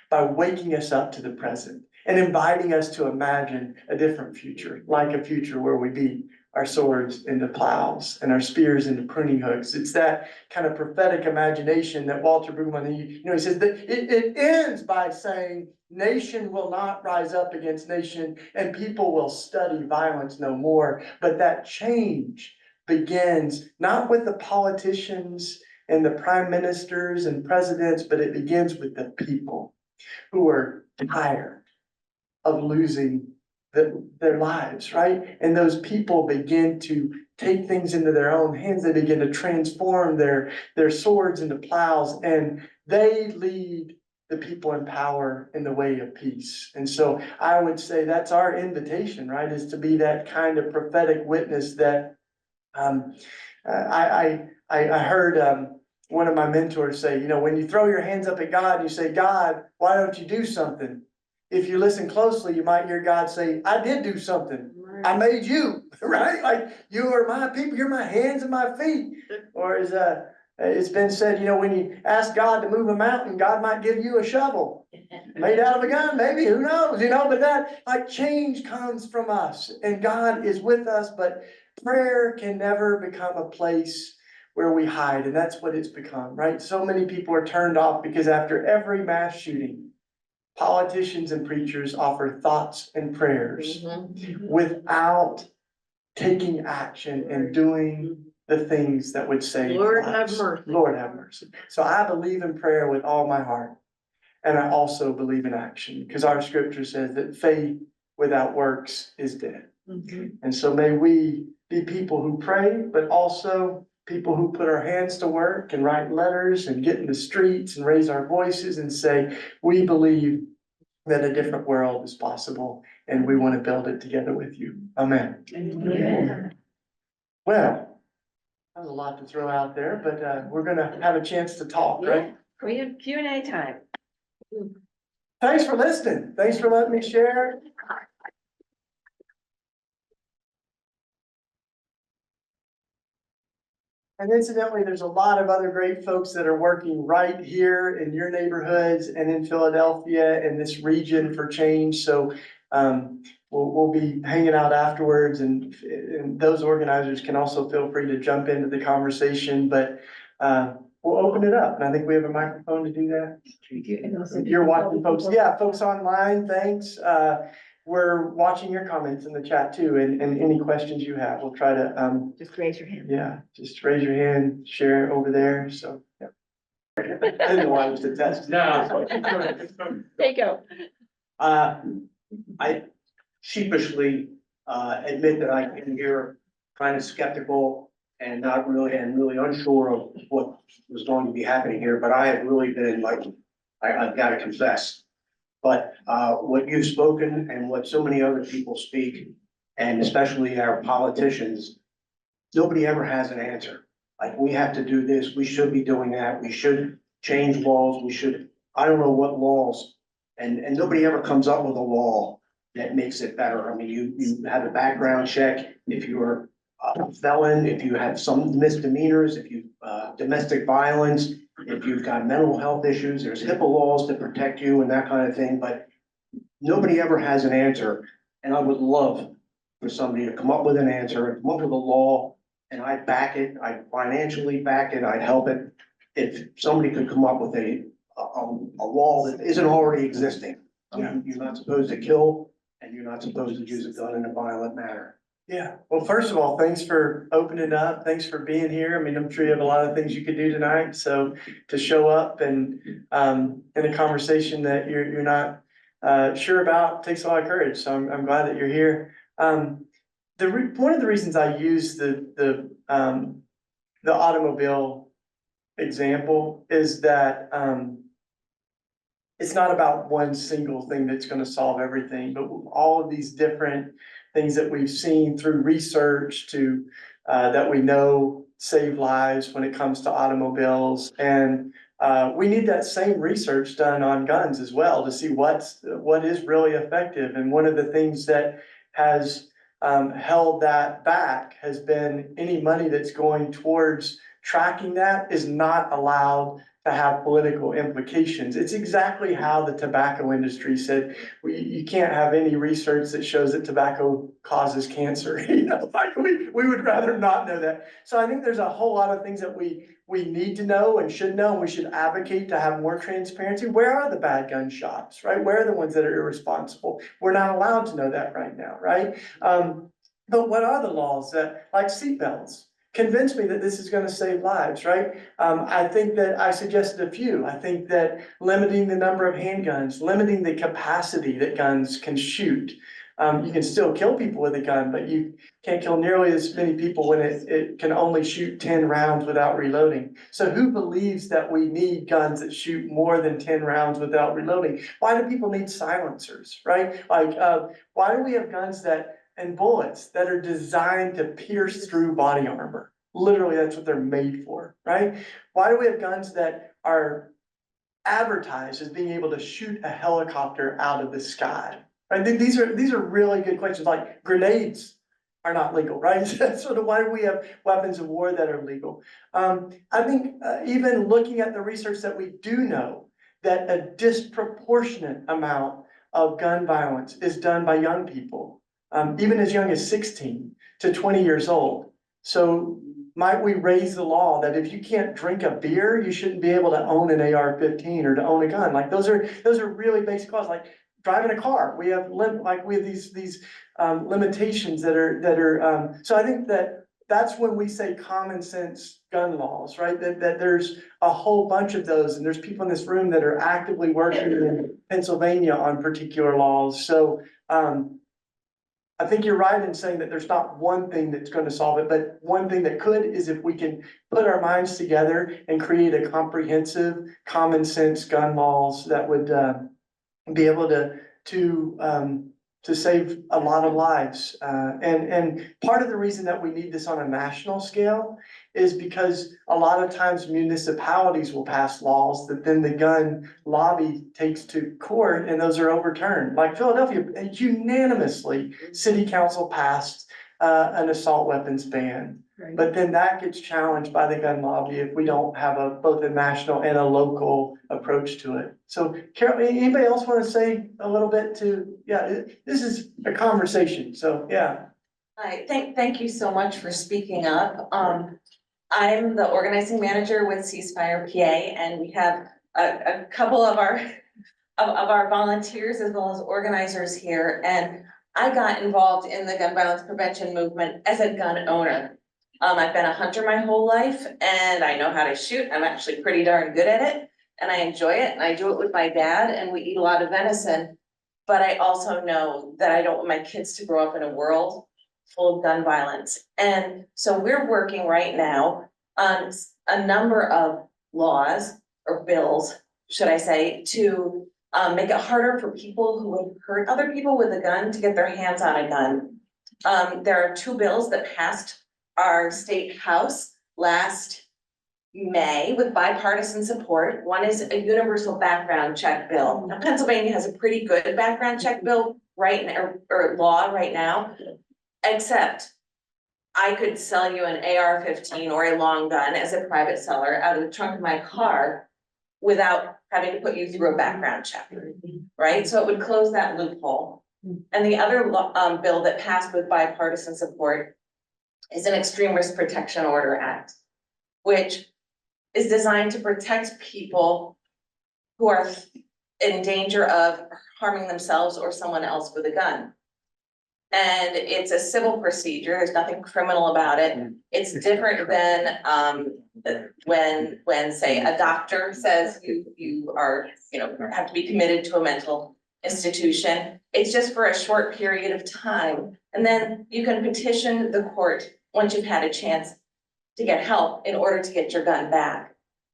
by waking us up to the present and inviting us to imagine a different future, like a future where we beat our swords into plows and our spears into pruning hooks. It's that kind of prophetic imagination that Walter Brueggemann, he says that it ends by saying, nation will not rise up against nation and people will study violence no more. But that change begins not with the politicians and the prime ministers and presidents, but it begins with the people who are tired of losing their lives, right? And those people begin to take things into their own hands. They begin to transform their swords into plows, and they lead the people in power in the way of peace. And so I would say that's our invitation, right? Is to be that kind of prophetic witness that I heard one of my mentors say, when you throw your hands up at God and you say, God, why don't you do something? If you listen closely, you might hear God say, I did do something. I made you, right? Like, you are my people, you're my hands and my feet. Or as it's been said, when you ask God to move a mountain, God might give you a shovel made out of a gun, maybe, who knows, but that, like, change comes from us and God is with us, but prayer can never become a place where we hide. And that's what it's become, right? So many people are turned off because after every mass shooting, politicians and preachers offer thoughts and prayers without taking action and doing the things that would save Lord lives. have mercy. Lord have mercy. So I believe in prayer with all my heart. And I also believe in action because our scripture says that faith without works is dead. And so may we be people who pray, but also people who put our hands to work and write letters and get in the streets and raise our voices and say, we believe that a different world is possible and we want to build it together with you. Amen. Amen. Well, that was a lot to throw out there, but we're going to have a chance to talk, right? We have Q&A time. Thanks for listening. Thanks for letting me share. And incidentally, there's a lot of other great folks that are working right here in your neighborhoods and in Philadelphia and this region for change. So we'll be hanging out afterwards, and those organizers can also feel free to jump into the conversation, but we'll open it up. And I think we have a microphone to do that. If you're watching folks, folks online, thanks. We're watching your comments in the chat too, and any questions you have. We'll try to Just raise your hand. yeah, just raise your hand, share it over there. So yeah. I didn't know I was the test. No. There you go. I sheepishly admit that I came here kind of skeptical and really unsure of what was going to be happening here, but I have really been I've got to confess. But what you've spoken and what so many other people speak, and especially our politicians, nobody ever has an answer. Like, we have to do this, we should be doing that, we should change laws, I don't know what laws, and nobody ever comes up with a law that makes it better. I mean, you have a background check if you're a felon, if you have some misdemeanors, if you domestic violence, if you've got mental health issues, there's HIPAA laws to protect you and that kind of thing, but nobody ever has an answer. And I would love for somebody to come up with an answer and come up with a law and I'd back it, I'd financially back it, I'd help it. If somebody could come up with a law that isn't already existing. I mean, you're not supposed to kill and you're not supposed to use a gun in a violent manner. Yeah, well, first of all, thanks for opening up. Thanks for being here. I mean, I'm sure you have a lot of things you could do tonight, so to show up and in a conversation that you're not sure about takes a lot of courage, so I'm glad that you're here. One of the reasons I use the automobile example is that it's not about one single thing that's gonna solve everything, but all of these different things that we've seen through research to, that we know save lives when it comes to automobiles. And we need that same research done on guns as well to see what is really effective. And one of the things that has held that back has been any money that's going towards tracking that is not allowed to have political implications. It's exactly how the tobacco industry said, you can't have any research that shows that tobacco causes cancer. You know, like we would rather not know that. So I think there's a whole lot of things that we need to know and should know, and we should advocate to have more transparency. Where are the bad gun shops, right? Where are the ones that are irresponsible? We're not allowed to know that right now, right? But what are the laws that, like seatbelts? Convince me that this is gonna save lives, right? I think that I suggested a few. I think that limiting the number of handguns, limiting the capacity that guns can shoot. You can still kill people with a gun, but you can't kill nearly as many people when it can only shoot 10 rounds without reloading. So who believes that we need guns that shoot more than 10 rounds without reloading? Why do people need silencers, right? Like, why do we have guns and bullets that are designed to pierce through body armor? Literally, that's what they're made for, right? Why do we have guns that are advertised as being able to shoot a helicopter out of the sky? Right? These are really good questions. Like grenades are not legal, right? Sort of why do we have weapons of war that are legal? I think even looking at the research that we do know that a disproportionate amount of gun violence is done by young people. Even as young as 16 to 20 years old. So might we raise the law that if you can't drink a beer, you shouldn't be able to own an AR-15 or to own a gun? Like those are really basic laws. Like driving a car, we have these limitations that are. So I think that's when we say common sense gun laws, right? That there's a whole bunch of those, and there's people in this room that are actively working in Pennsylvania on particular laws. So. I think you're right in saying that there's not one thing that's going to solve it, but one thing that could is if we can put our minds together and create a comprehensive, common sense gun laws that would be able to save a lot of lives. And part of the reason that we need this on a national scale is because a lot of times municipalities will pass laws that then the gun lobby takes to court and those are overturned. Like Philadelphia, unanimously, city council passed an assault weapons ban. Right. But then that gets challenged by the gun lobby if we don't have both a national and a local approach to it. So Carol, anybody else want to say a little bit this is a conversation, so yeah. Hi, thank you so much for speaking up. I'm the organizing manager with Ceasefire PA, and we have a couple of our volunteers as well as organizers here. And I got involved in the gun violence prevention movement as a gun owner. I've been a hunter my whole life and I know how to shoot. I'm actually pretty darn good at it and I enjoy it, and I do it with my dad, and we eat a lot of venison. But I also know that I don't want my kids to grow up in a world full of gun violence. And so we're working right now on a number of laws or bills, should I say, to make it harder for people who would hurt other people with a gun to get their hands on a gun. There are two bills that passed our state house last May with bipartisan support. One is a universal background check bill. Now, Pennsylvania has a pretty good background check bill right now, or law right now, except I could sell you an AR-15 or a long gun as a private seller out of the trunk of my car without having to put you through a background check, right? So it would close that loophole. And the other bill that passed with bipartisan support is an Extreme Risk Protection Order Act, which is designed to protect people who are in danger of harming themselves or someone else with a gun. And it's a civil procedure, there's nothing criminal about it. It's different than when say a doctor says you are, have to be committed to a mental institution. It's just for a short period of time. And then you can petition the court once you've had a chance to get help in order to get your gun back.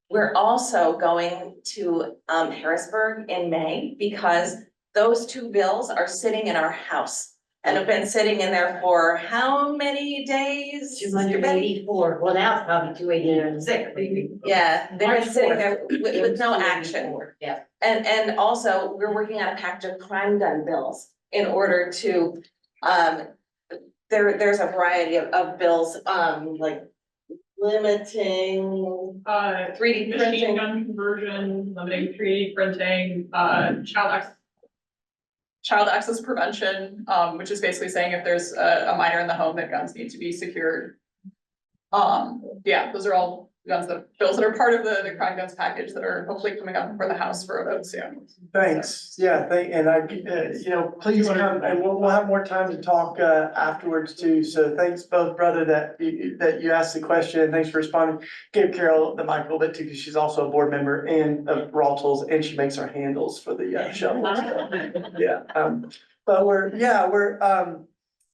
We're also going to Harrisburg in May because those two bills are sitting in our house and have been sitting in there for how many days? 284, well, now it's probably 286, maybe. Yeah, they've been March sitting 4th. there with no action. Yeah. And also, we're working on a package of crime gun bills in order to, there's a variety of bills, like limiting 3D Machine printing. gun conversion, limiting 3D printing, child access prevention, which is basically saying if there's a minor in the home, that guns need to be secured. Yeah, those are all bills that are part of the crime guns package that are hopefully coming up for the House for a vote soon. Thanks, yeah, please come, and we'll have more time to talk, afterwards too, so thanks both, brother, that you asked the question, thanks for responding. Give Carol the mic a little bit too, because she's also a board member and of Raw Tools, and she makes our handles for the, show. Yeah, but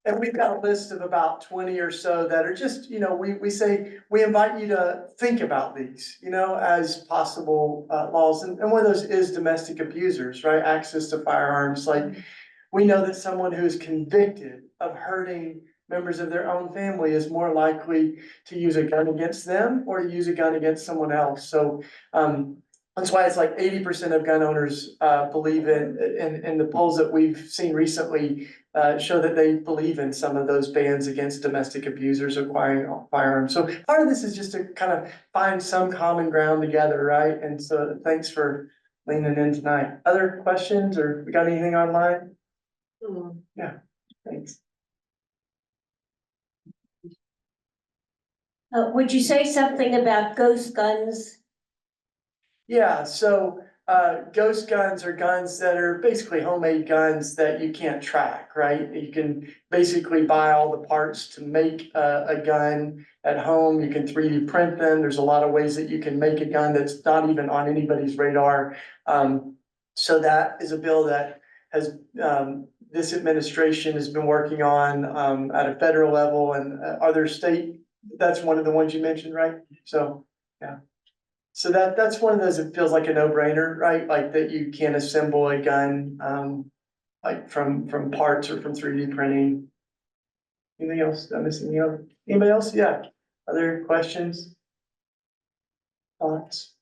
and we've got a list of about 20 or so that are just, we say, we invite you to think about these, as possible laws. And one of those is domestic abusers, right? Access to firearms. Like, we know that someone who is convicted of hurting members of their own family is more likely to use a gun against them or to use a gun against someone else. So, that's why it's like 80% of gun owners believe in the polls that we've seen recently show that they believe in some of those bans against domestic abusers acquiring firearms. So part of this is just to kind of find some common ground together, right? And so thanks for leaning in tonight. Other questions, or we got anything online? Yeah, thanks. Would you say something about ghost guns? Yeah, so ghost guns are guns that are basically homemade guns that you can't track, right? You can basically buy all the parts to make a gun at home. You can 3D print them. There's a lot of ways that you can make a gun that's not even on anybody's radar. So that is a bill that has this administration has been working on at a federal level and other state. That's one of the ones you mentioned, right? So, yeah. So that's one of those, it feels like a no-brainer, right? Like that you can assemble a gun, like from parts or from 3D printing. Anything else? Did I miss anything else? Anybody else? Yeah. Other questions? Thoughts?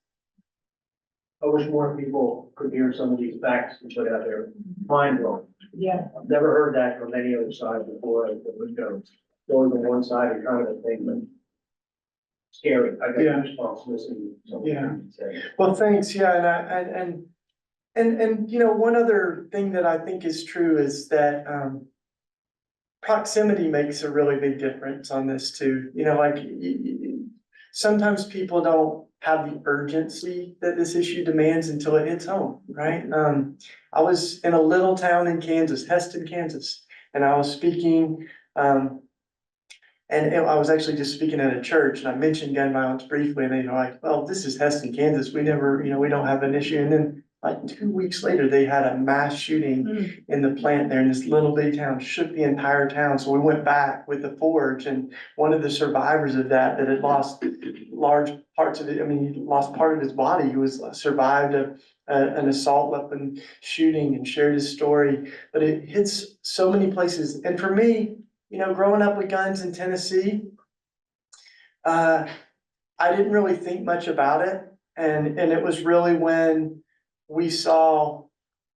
I wish more people could hear some of these facts and put out there. Mind blowing. Yeah. I've never heard that from any other side before. It would go going to one side and kind of a thing, but scary. I got Yeah. goosebumps listening to some Yeah. of you say. Well, thanks. Yeah, and one other thing that I think is true is that proximity makes a really big difference on this too. Like sometimes people don't have the urgency that this issue demands until it hits home, right? I was in a little town in Kansas, Heston, Kansas, and I was speaking. And I was actually just speaking at a church and I mentioned gun violence briefly and they were like, well, this is Heston, Kansas. We never, we don't have an issue. And then like 2 weeks later, they had a mass shooting in the plant there in this little bitty town, shook the entire town. So we went back with the forge and one of the survivors of that had lost large parts of it. I mean, he lost part of his body. He was survived an assault weapon shooting and shared his story, but it hits so many places. And for me, growing up with guns in Tennessee, I didn't really think much about it. And it was really when we saw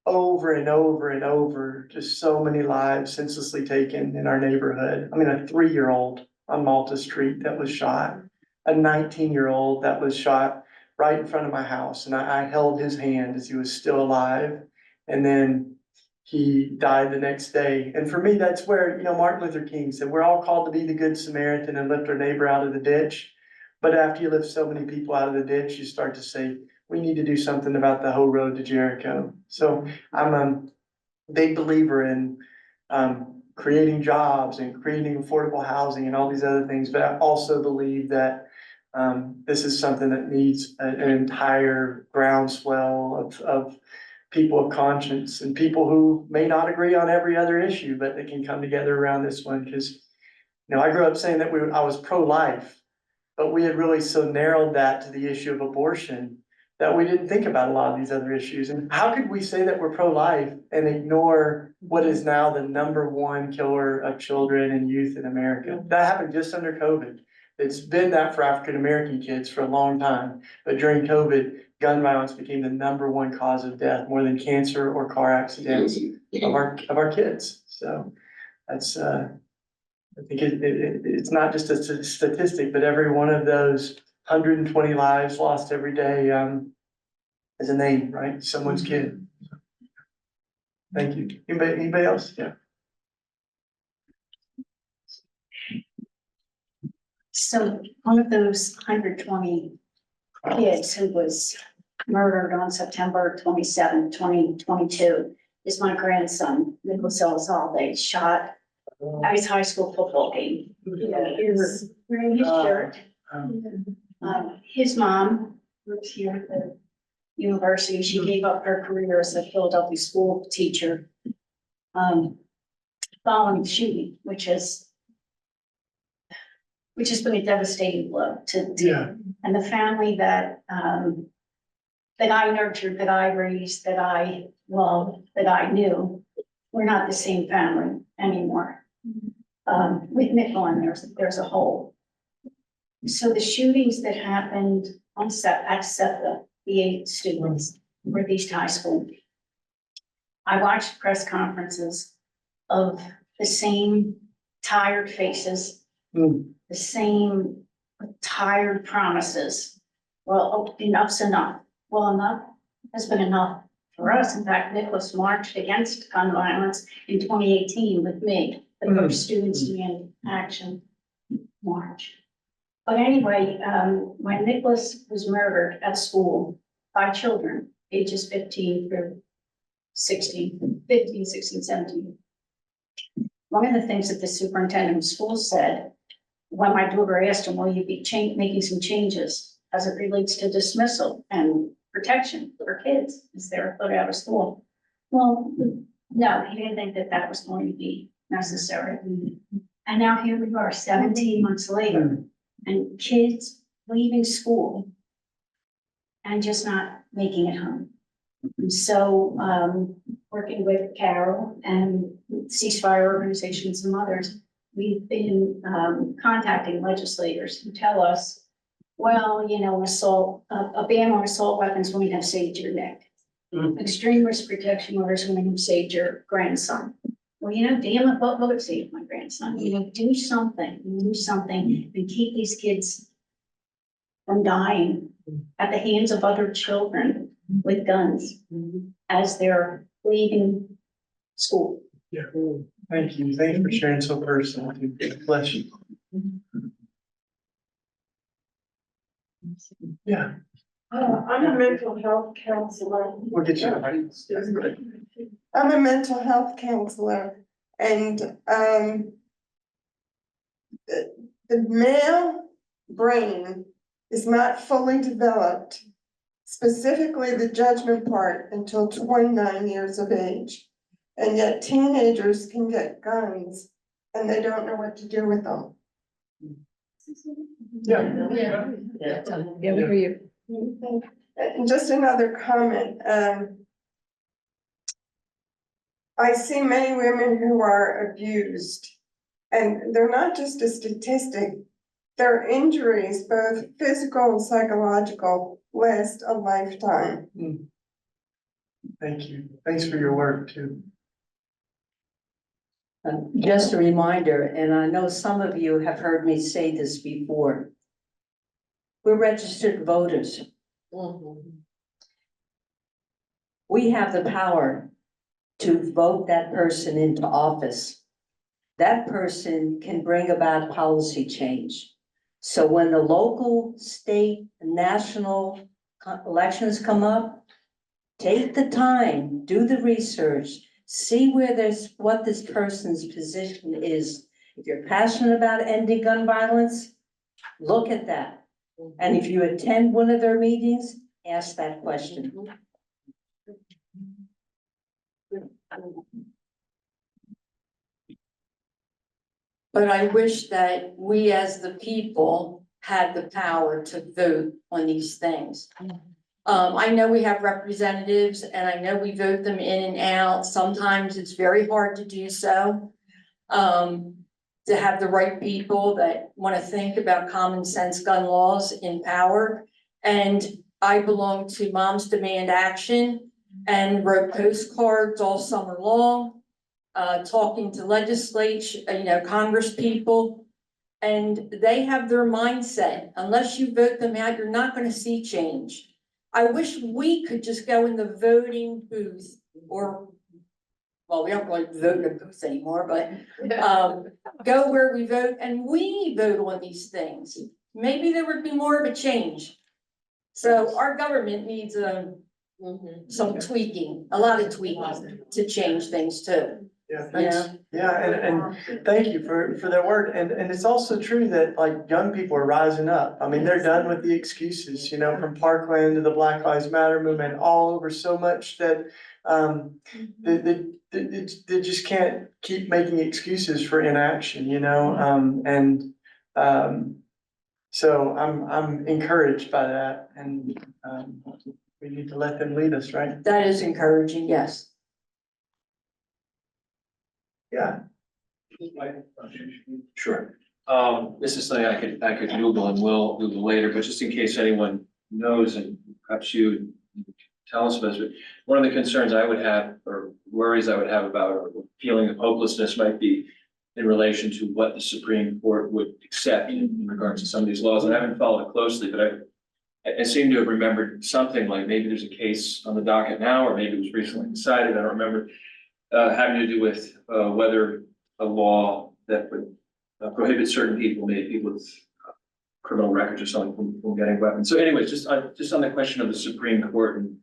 over and over and over, just so many lives senselessly taken in our neighborhood. I mean, a 3-year-old on Malta Street that was shot, a 19-year-old that was shot right in front of my house. And I held his hand as he was still alive. And then he died the next day. And for me, that's where, you know, Martin Luther King said, we're all called to be the good Samaritan and lift our neighbor out of the ditch. But after you lift so many people out of the ditch, you start to say, we need to do something about the whole road to Jericho. So I'm a big believer in creating jobs and creating affordable housing and all these other things, but I also believe that this is something that needs an entire groundswell of people of conscience and people who may not agree on every other issue, but they can come together around this one. Because, you know, I grew up saying that I was pro-life, but we had really so narrowed that to the issue of abortion that we didn't think about a lot of these other issues. And how could we say that we're pro-life and ignore what is now the #1 killer of children and youth in America? That happened just under COVID. It's been that for African-American kids for a long time, but during COVID, gun violence became the #1 cause of death, more than cancer or car accidents of our kids. So that's, I think it's not just a statistic, but every one of those 120 lives lost every day, is a name, right? Someone's kid. Thank you. Anybody else? Yeah. So one of those 120 kids who was murdered on September 27, 2022 is my grandson, Nicholas Elizalde, shot at his high school football game. He was wearing his shirt. His mom works here at the university. She gave up her career as a Philadelphia school teacher following the shooting, which has been a devastating blow to. Yeah. And the family that I nurtured, that I raised, that I loved, that I knew, we're not the same family anymore. With Michelin, there's a hole. So the shootings that happened at SEPTA, the 8 students were these high school. I watched press conferences of the same tired faces, the same tired promises. Well, enough's enough. Well, enough has been enough for us. In fact, Nicholas marched against gun violence in 2018 with me, the first Students Demand Action march. But anyway, when Nicholas was murdered at school by children, ages 15 through 16, 17. One of the things that the superintendent of schools said, when my daughter asked him, will you be making some changes as it relates to dismissal and protection for kids as they're put out of school? Well, no, he didn't think that was going to be necessary. And now here we are 17 months later, and kids leaving school and just not making it home. And so, working with Carol and ceasefire organizations and others, we've been contacting legislators who tell us, well, you know, a ban on assault weapons when we have saved your neck. Extreme risk protection orders when we have saved your grandson. Well, you know, damn it, what will it save my grandson? You know, do something and keep these kids from dying at the hands of other children with guns as they're leaving school. Yeah. Thank you. Thank you for sharing so personally. Bless you. Yeah. I'm a mental health counselor. We'll get you. Right. I'm a mental health counselor, and the male brain is not fully developed, specifically the judgment part, until 29 years of age. And yet teenagers can get guns and they don't know what to do with them. Yeah. we hear you. And just another comment, I see many women who are abused, and they're not just a statistic. Their injuries, both physical and psychological, last a lifetime. Thank you. Thanks for your work too. Just a reminder, and I know some of you have heard me say this before. We're registered voters. We have the power to vote that person into office. That person can bring about policy change. So when the local, state, and national elections come up, take the time, do the research, see where what this person's position is. If you're passionate about ending gun violence, look at that. And if you attend one of their meetings, ask that question. But I wish that we as the people had the power to vote on these things. I know we have representatives and I know we vote them in and out. Sometimes it's very hard to do so. To have the right people that want to think about common sense gun laws in power. And I belong to Moms Demand Action and wrote postcards all summer long, talking to legislature, Congress people. And they have their mindset, unless you vote them out, you're not gonna see change. I wish we could just go in the voting booth or, well, we don't really vote in a booth anymore, but go where we vote and we vote on these things. Maybe there would be more of a change. So our government needs some tweaking, a lot of tweaking to change things too. Yeah, thanks. Yeah, and thank you for that word. And it's also true that like young people are rising up. I mean, they're done with the excuses, from Parkland to the Black Lives Matter movement, all over so much that they just can't keep making excuses for inaction, so I'm encouraged by that, and we need to let them lead us, right? That is encouraging, yes. Yeah. Sure. This is something I could Google and will Google later, but just in case anyone knows, and perhaps you tell us about it. One of the concerns I would have, or worries I would have about, or feeling of hopelessness might be in relation to what the Supreme Court would accept in regards to some of these laws. And I haven't followed it closely, but I seem to have remembered something like maybe there's a case on the docket now, or maybe it was recently decided, I don't remember, having to do with whether a law that would prohibit certain people, maybe people with criminal records or something, from getting weapons. So anyways, just on the question of the Supreme Court and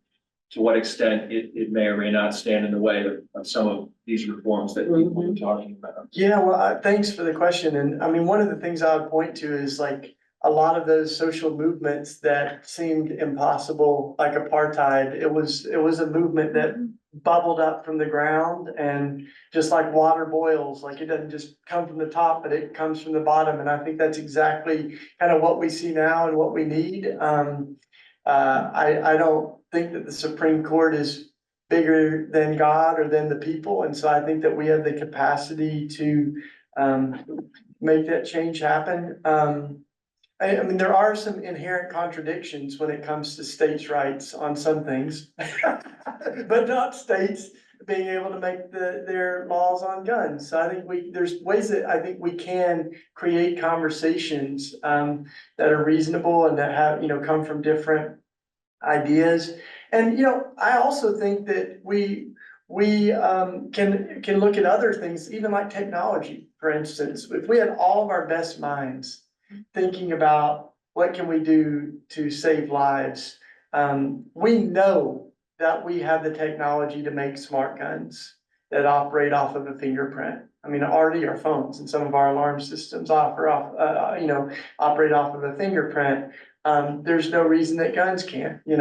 to what extent it may or may not stand in the way of some of these reforms that people are talking about. Yeah, well, thanks for the question. And I mean, one of the things I would point to is like a lot of those social movements that seemed impossible, like apartheid. It was a movement that bubbled up from the ground, and just like water boils, like it doesn't just come from the top, but it comes from the bottom. And I think that's exactly kind of what we see now and what we need. I don't think that the Supreme Court is bigger than God or than the people. And so I think that we have the capacity to make that change happen. I mean, there are some inherent contradictions when it comes to states' rights on some things, but not states being able to make their laws on guns. So I think there's ways that I think we can create conversations that are reasonable and that have, come from different ideas. And, I also think that we can look at other things, even like technology, for instance. If we had all of our best minds thinking about what can we do to save lives, we know that we have the technology to make smart guns that operate off of a fingerprint. I mean, already our phones and some of our alarm systems operate off of a fingerprint. There's no reason that guns can't, and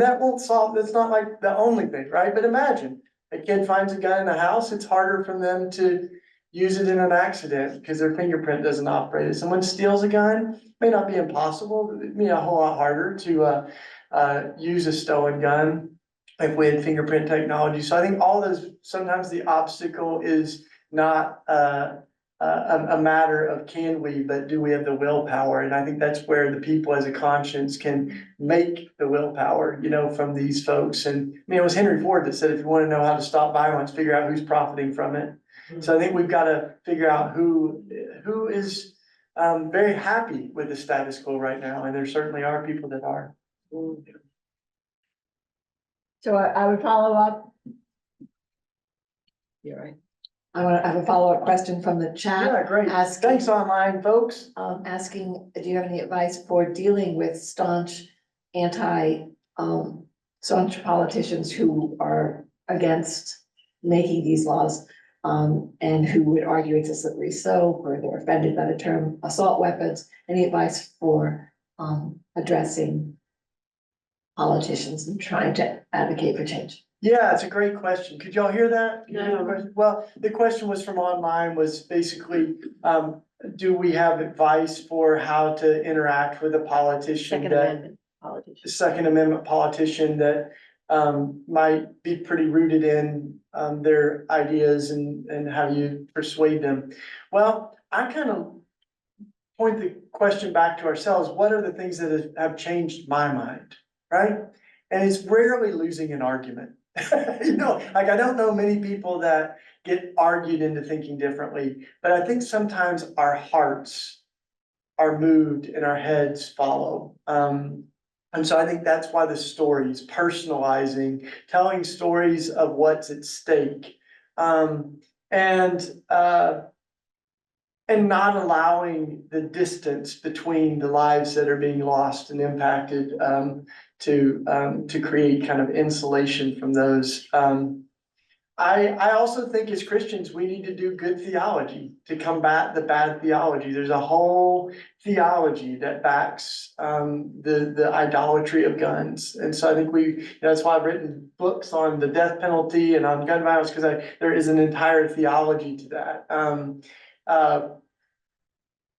that won't solve, that's not like the only thing, right? But imagine a kid finds a gun in the house, it's harder for them to use it in an accident because their fingerprint doesn't operate. If someone steals a gun, it may not be impossible, but it'd be a whole lot harder to use a stolen gun if we had fingerprint technology. So I think all those, sometimes the obstacle is not a matter of can we, but do we have the willpower? And I think that's where the people as a conscience can make the willpower, from these folks. And I mean, it was Henry Ford that said, if you want to know how to stop violence, figure out who's profiting from it. So I think we've got to figure out who is very happy with the status quo right now. And there certainly are people that are. So I would follow up. You're right. I have a follow-up question from the chat. Yeah, great. Asking, Thanks online, folks. asking, do you have any advice for dealing with staunch staunch politicians who are against making these laws? And who would argue it's a slippery slope, or they're offended by the term assault weapons? Any advice for, addressing politicians and trying to advocate for change? Yeah, it's a great question. Could y'all hear that? Could you hear the No. question? Well, the question was from online, was basically, do we have advice for how to interact with a politician Second that, Amendment politicians. the Second Amendment politician that might be pretty rooted in their ideas, and how you persuade them? Well, I kind of point the question back to ourselves. What are the things that have changed my mind, right? And it's rarely losing an argument. You know, like I don't know many people that get argued into thinking differently, but I think sometimes our hearts are moved and our heads follow. And so I think that's why the stories, personalizing, telling stories of what's at stake, and not allowing the distance between the lives that are being lost and impacted, to create kind of insulation from those. I also think as Christians, we need to do good theology to combat the bad theology. There's a whole theology that backs the idolatry of guns. And so I think that's why I've written books on the death penalty and on gun violence, because there is an entire theology to that.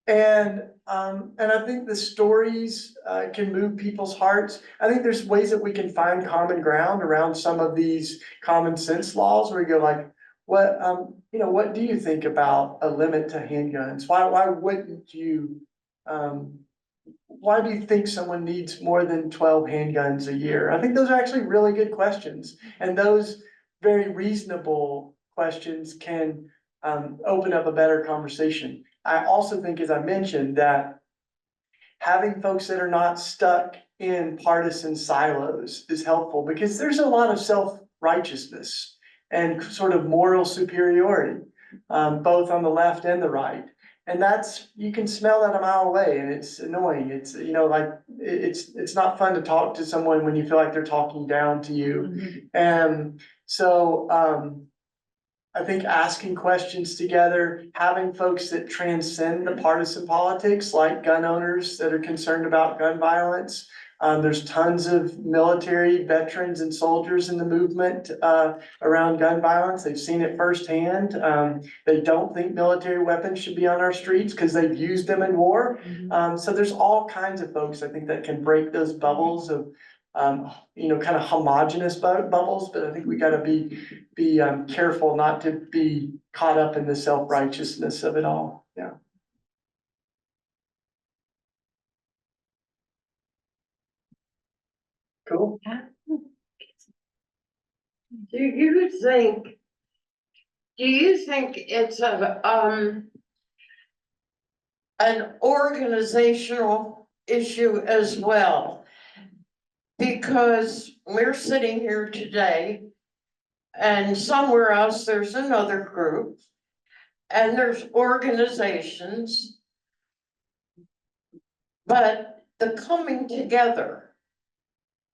And I think the stories can move people's hearts. I think there's ways that we can find common ground around some of these common sense laws, where we go like, what do you think about a limit to handguns? Why wouldn't you, why do you think someone needs more than 12 handguns a year? I think those are actually really good questions, and those very reasonable questions can open up a better conversation. I also think, as I mentioned, that having folks that are not stuck in partisan silos is helpful, because there's a lot of self-righteousness and sort of moral superiority, both on the left and the right. And you can smell that a mile away, and it's annoying. It's, it's not fun to talk to someone when you feel like they're talking down to you. And so, I think asking questions together, having folks that transcend the partisan politics, like gun owners that are concerned about gun violence. There's tons of military veterans and soldiers in the movement around gun violence. They've seen it firsthand. They don't think military weapons should be on our streets because they've used them in war. So there's all kinds of folks, I think, that can break those bubbles of kind of homogenous bubbles, but I think we gotta be careful not to be caught up in the self-righteousness of it all. Yeah. Cool. Do you think it's an organizational issue as well? Because we're sitting here today, and somewhere else there's another group, and there's organizations, but the coming together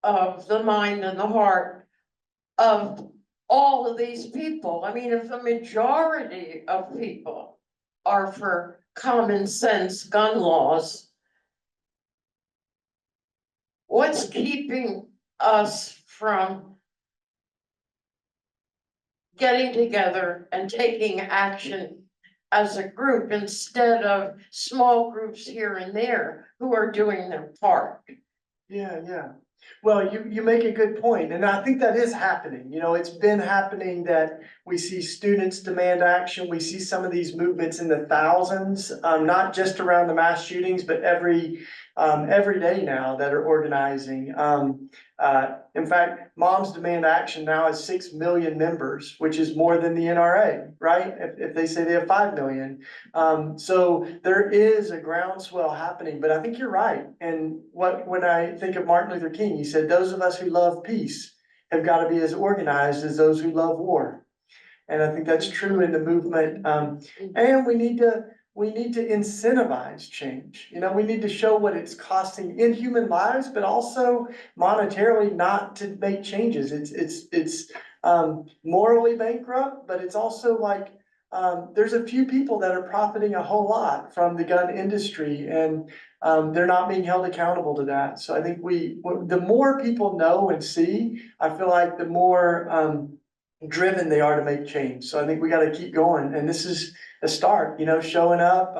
of the mind and the heart of all of these people. I mean, if the majority of people are for common sense gun laws, what's keeping us from getting together and taking action as a group instead of small groups here and there who are doing their part? Yeah. Well, you make a good point, and I think that is happening. It's been happening that we see students demand action. We see some of these movements in the thousands, not just around the mass shootings, but every day now that are organizing. In fact, Moms Demand Action now has 6 million members, which is more than the NRA, right? If they say they have 5 million. So there is a groundswell happening, but I think you're right. And when I think of Martin Luther King, he said, those of us who love peace have got to be as organized as those who love war. And I think that's true in the movement. And we need to incentivize change. You know, we need to show what it's costing in human lives, but also monetarily not to make changes. It's morally bankrupt, but it's also like, there's a few people that are profiting a whole lot from the gun industry, and they're not being held accountable to that. So I think the more people know and see, I feel like the more driven they are to make change. So I think we got to keep going, and this is a start, you know, showing up.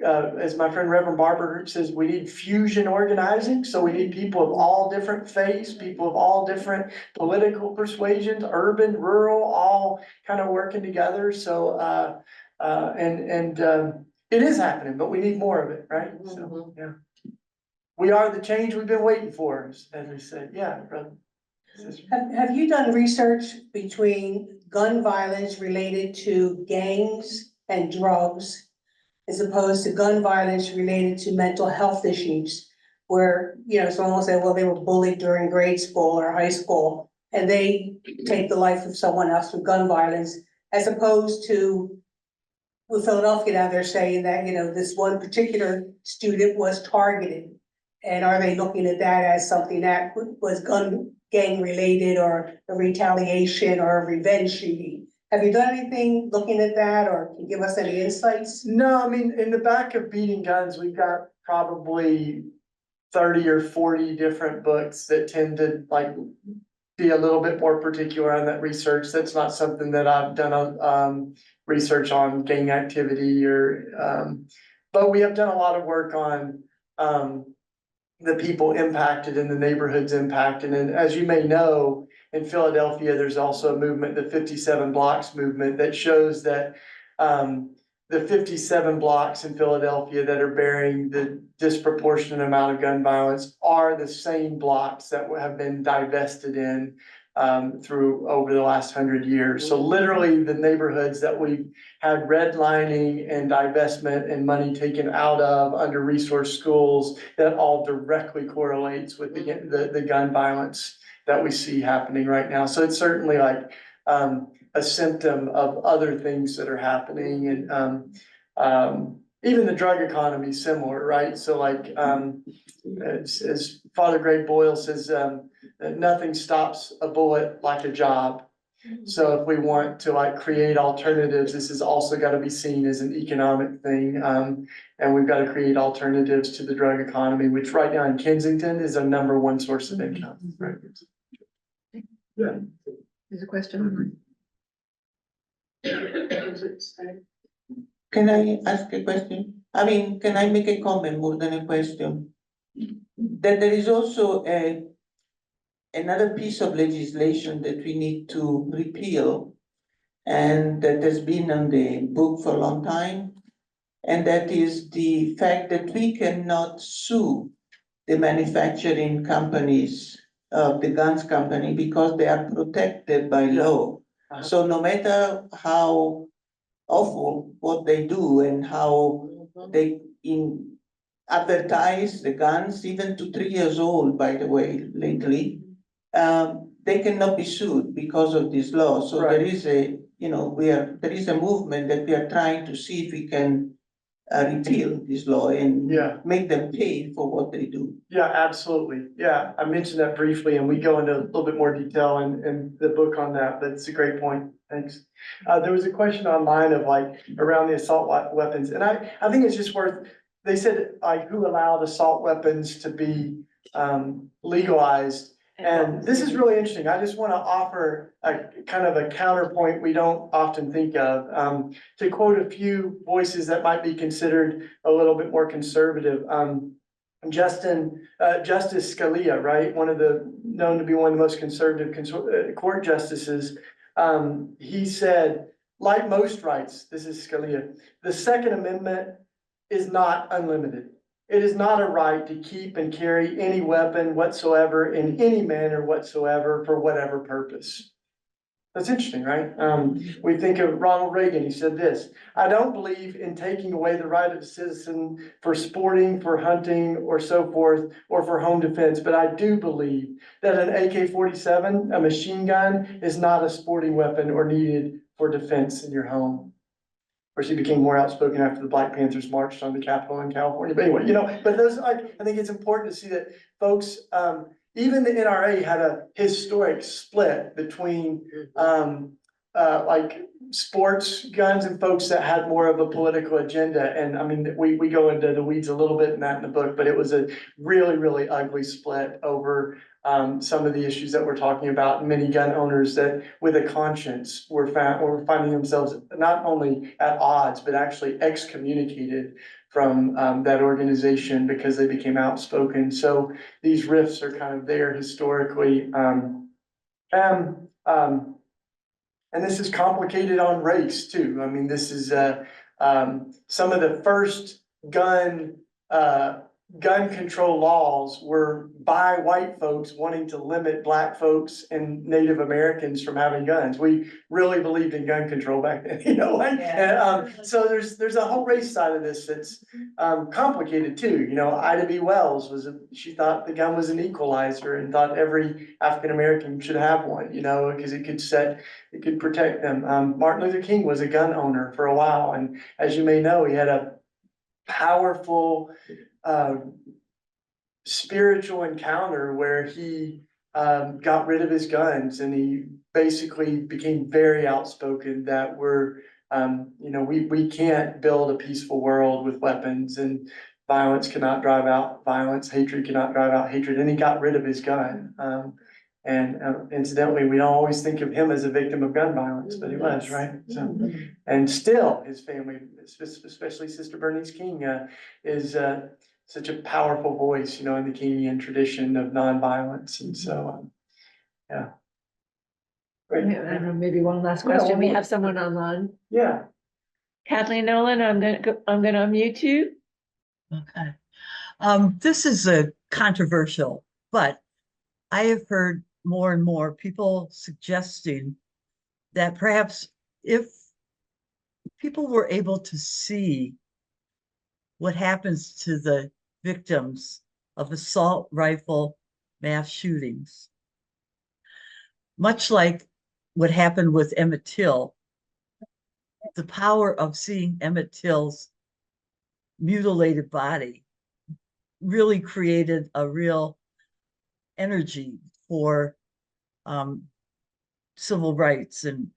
As my friend Reverend Barber says, we need fusion organizing. So we need people of all different faiths, people of all different political persuasions, urban, rural, all kind of working together. So, it is happening, but we need more of it, right? So, yeah. We are the change we've been waiting for, as we said. Yeah, brother. Have you done research between gun violence related to gangs and drugs as opposed to gun violence related to mental health issues? Where, you know, someone will say, well, they were bullied during grade school or high school, and they take the life of someone else through gun violence, as opposed to with Philadelphia now, they're saying that, you know, this one particular student was targeted. And are they looking at that as something that was gang related, or a retaliation or a revenge shooting? Have you done anything looking at that, or can you give us any insights? No, I mean, in the back of Beating Guns, we've got probably 30 or 40 different books that tend to like be a little bit more particular on that research. That's not something that I've done research on gang activity or but we have done a lot of work on the people impacted and the neighborhoods impacted. And as you may know, in Philadelphia, there's also a movement, the 57 blocks movement, that shows that the 57 blocks in Philadelphia that are bearing the disproportionate amount of gun violence are the same blocks that have been divested in through over the last 100 years. So literally the neighborhoods that we've had redlining and divestment and money taken out of under resource schools, that all directly correlates with the gun violence that we see happening right now. So it's certainly like a symptom of other things that are happening. And even the drug economy is similar, right? So like as Father Greg Boyle says, nothing stops a bullet like a job. So if we want to like create alternatives, this has also got to be seen as an economic thing. And we've got to create alternatives to the drug economy, which right now in Kensington is our #1 source of income. Right? Yeah. There's a question. Can I ask a question? I mean, can I make a comment more than a question? That there is also another piece of legislation that we need to repeal, and that has been on the book for a long time. And that is the fact that we cannot sue the manufacturing companies of the guns company because they are protected by law. So no matter how awful what they do and how they advertise the guns, even to 3 years old, by the way, lately, they cannot be sued because of this law. So there is a, you know, there is a movement that we are trying to see if we can repeal this law and make them pay for what they do. Yeah, absolutely. Yeah, I mentioned that briefly, and we go into a little bit more detail in the book on that, but it's a great point. Thanks. There was a question online of like around the assault weapons, and I think it's just worth, they said like who allowed assault weapons to be legalized. And this is really interesting. I just want to offer a kind of a counterpoint we don't often think of, to quote a few voices that might be considered a little bit more conservative. Justice Scalia, right? Known to be one of the most conservative court justices. He said, like most rights, this is Scalia, the Second Amendment is not unlimited. It is not a right to keep and carry any weapon whatsoever in any manner whatsoever for whatever purpose. That's interesting, right? We think of Ronald Reagan, he said this: I don't believe in taking away the right of a citizen for sporting, for hunting, or so forth, or for home defense, but I do believe that an AK-47, a machine gun, is not a sporting weapon or needed for defense in your home. Of course, he became more outspoken after the Black Panthers marched on the Capitol in California, but anyway, but those, I think it's important to see that folks, even the NRA had a historic split between, like sports guns and folks that had more of a political agenda. And I mean, we go into the weeds a little bit in that in the book, but it was a really, really ugly split over some of the issues that we're talking about. Many gun owners that with a conscience were finding themselves not only at odds, but actually excommunicated from that organization because they became outspoken. So these rifts are kind of there historically. And this is complicated on race too. I mean, this is some of the first gun control laws were by white folks wanting to limit Black folks and Native Americans from having guns. We really believed in gun control back then, so there's a whole race side of this that's complicated too. Ida B. Wells she thought the gun was an equalizer and thought every African American should have one, because it could protect them. Martin Luther King was a gun owner for a while, and as you may know, he had a powerful spiritual encounter where he got rid of his guns, and he basically became very outspoken that we can't build a peaceful world with weapons, and violence cannot drive out violence, hatred cannot drive out hatred, and he got rid of his gun. Incidentally, we don't always think of him as a victim of gun violence, but he was, right? So, and still his family, especially Sister Bernice King, is such a powerful voice, in the Kingian tradition of nonviolence. And so, yeah. Great. I don't know, maybe one last Yeah, question. one We more. have someone online. Yeah. Kathleen Nolan, I'm gonna unmute you. Okay. This is controversial, but I have heard more and more people suggesting that perhaps if people were able to see what happens to the victims of assault rifle mass shootings, much like what happened with Emmett Till, the power of seeing Emmett Till's mutilated body really created a real energy for civil rights and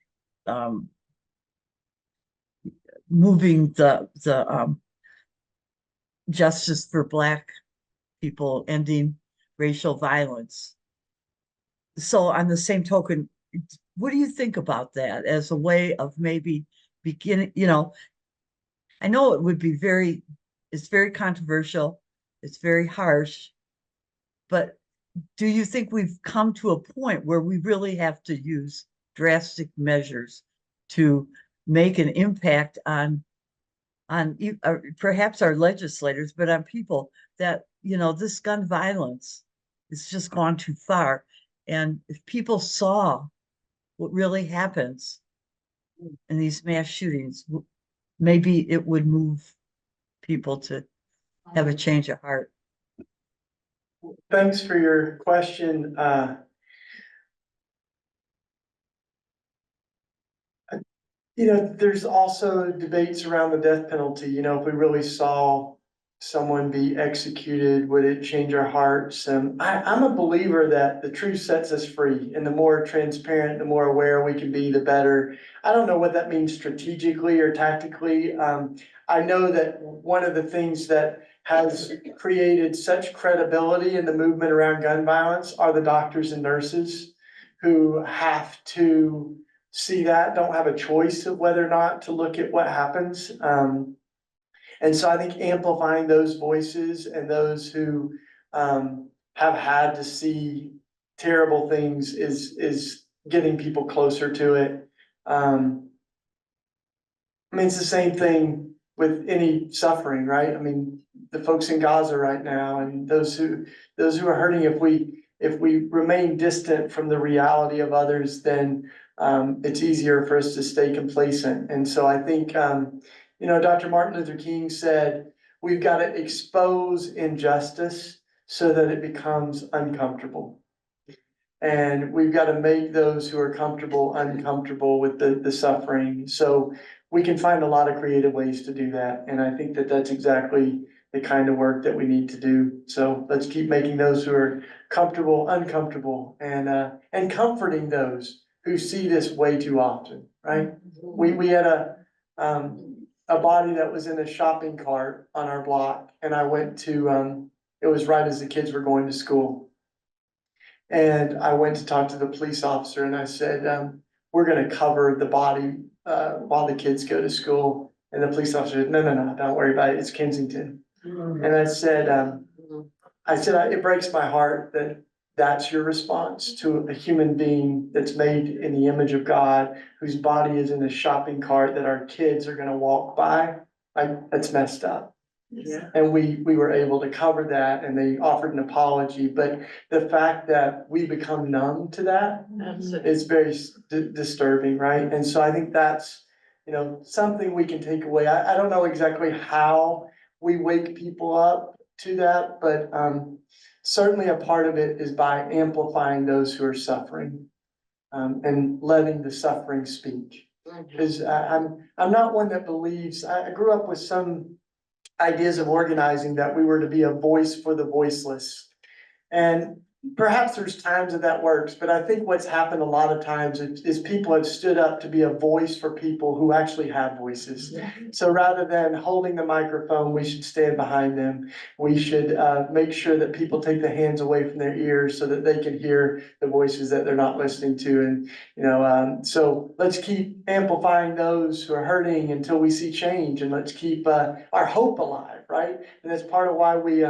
moving the justice for Black people, ending racial violence. So on the same token, what do you think about that as a way of maybe beginning, I know it would be it's very controversial, it's very harsh, but do you think we've come to a point where we really have to use drastic measures to make an impact on perhaps our legislators, but on people that, this gun violence has just gone too far. And if people saw what really happens in these mass shootings, maybe it would move people to have a change of heart. Thanks for your question. There's also debates around the death penalty. If we really saw someone be executed, would it change our hearts? And I'm a believer that the truth sets us free, and the more transparent, the more aware we can be, the better. I don't know what that means strategically or tactically. I know that one of the things that has created such credibility in the movement around gun violence are the doctors and nurses who have to see that, don't have a choice of whether or not to look at what happens. And so I think amplifying those voices and those who have had to see terrible things is getting people closer to it. It's the same thing with any suffering, right? The folks in Gaza right now and those who are hurting, if we remain distant from the reality of others, then it's easier for us to stay complacent. And so I think, Dr. Martin Luther King said, we've got to expose injustice so that it becomes uncomfortable. And we've got to make those who are comfortable, uncomfortable with the suffering. So we can find a lot of creative ways to do that. And I think that that's exactly the kind of work that we need to do. So let's keep making those who are comfortable, uncomfortable, and comforting those who see this way too often, right? We had a body that was in a shopping cart on our block, and I went to, it was right as the kids were going to school. And I went to talk to the police officer and I said, we're gonna cover the body, while the kids go to school. And the police officer said, no, don't worry about it, it's Kensington. And I said, it breaks my heart that that's your response to a human being that's made in the image of God, whose body is in a shopping cart that our kids are gonna walk by. Like, that's messed up. Yeah. And we were able to cover that, and they offered an apology, but the fact that we become numb to that is very disturbing, right? And so I think that's, something we can take away. I don't know exactly how we wake people up to that, but certainly a part of it is by amplifying those who are suffering, and letting the suffering speak. Because I'm not one that believes, I grew up with some ideas of organizing that we were to be a voice for the voiceless. And perhaps there's times that works, but I think what's happened a lot of times is people have stood up to be a voice for people who actually have voices. So rather than holding the microphone, we should stand behind them. We should make sure that people take the hands away from their ears so that they can hear the voices that they're not listening to. And, so let's keep amplifying those who are hurting until we see change, and let's keep our hope alive, right? And that's part of why we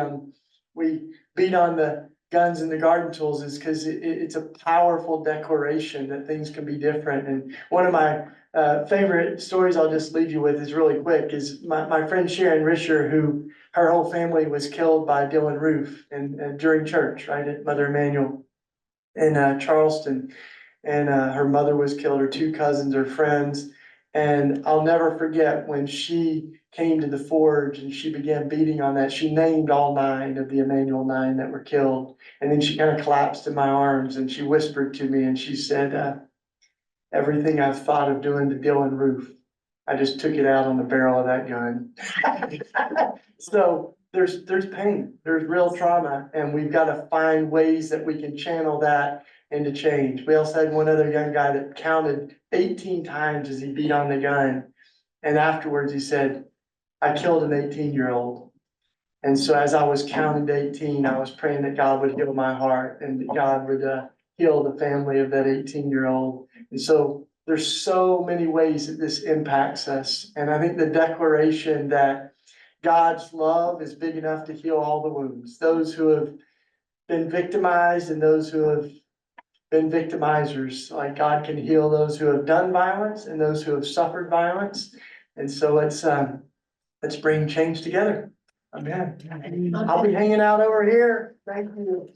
beat on the guns and the garden tools, is because it's a powerful declaration that things can be different. And one of my favorite stories I'll just leave you with is really quick, is my friend Sharon Risher, who her whole family was killed by Dylan Roof and during church, right, at Mother Emanuel in Charleston. And her mother was killed, her two cousins, her friends. And I'll never forget when she came to the forge and she began beating on that. She named all 9 of the Emanuel 9 that were killed. And then she kind of collapsed in my arms and she whispered to me and she said, everything I've thought of doing to Dylan Roof, I just took it out on the barrel of that gun. So there's pain, there's real trauma, and we've got to find ways that we can channel that into change. We also had one other young guy that counted 18 times as he beat on the gun. And afterwards he said, I killed an 18-year-old. And so as I was counting to 18, I was praying that God would heal my heart and that God would heal the family of that 18-year-old. And so there's so many ways that this impacts us. And I think the declaration that God's love is big enough to heal all the wounds, those who have been victimized and those who have been victimizers, like God can heal those who have done violence and those who have suffered violence. And so let's bring change together. Amen. I'll be hanging out over here. Thank you.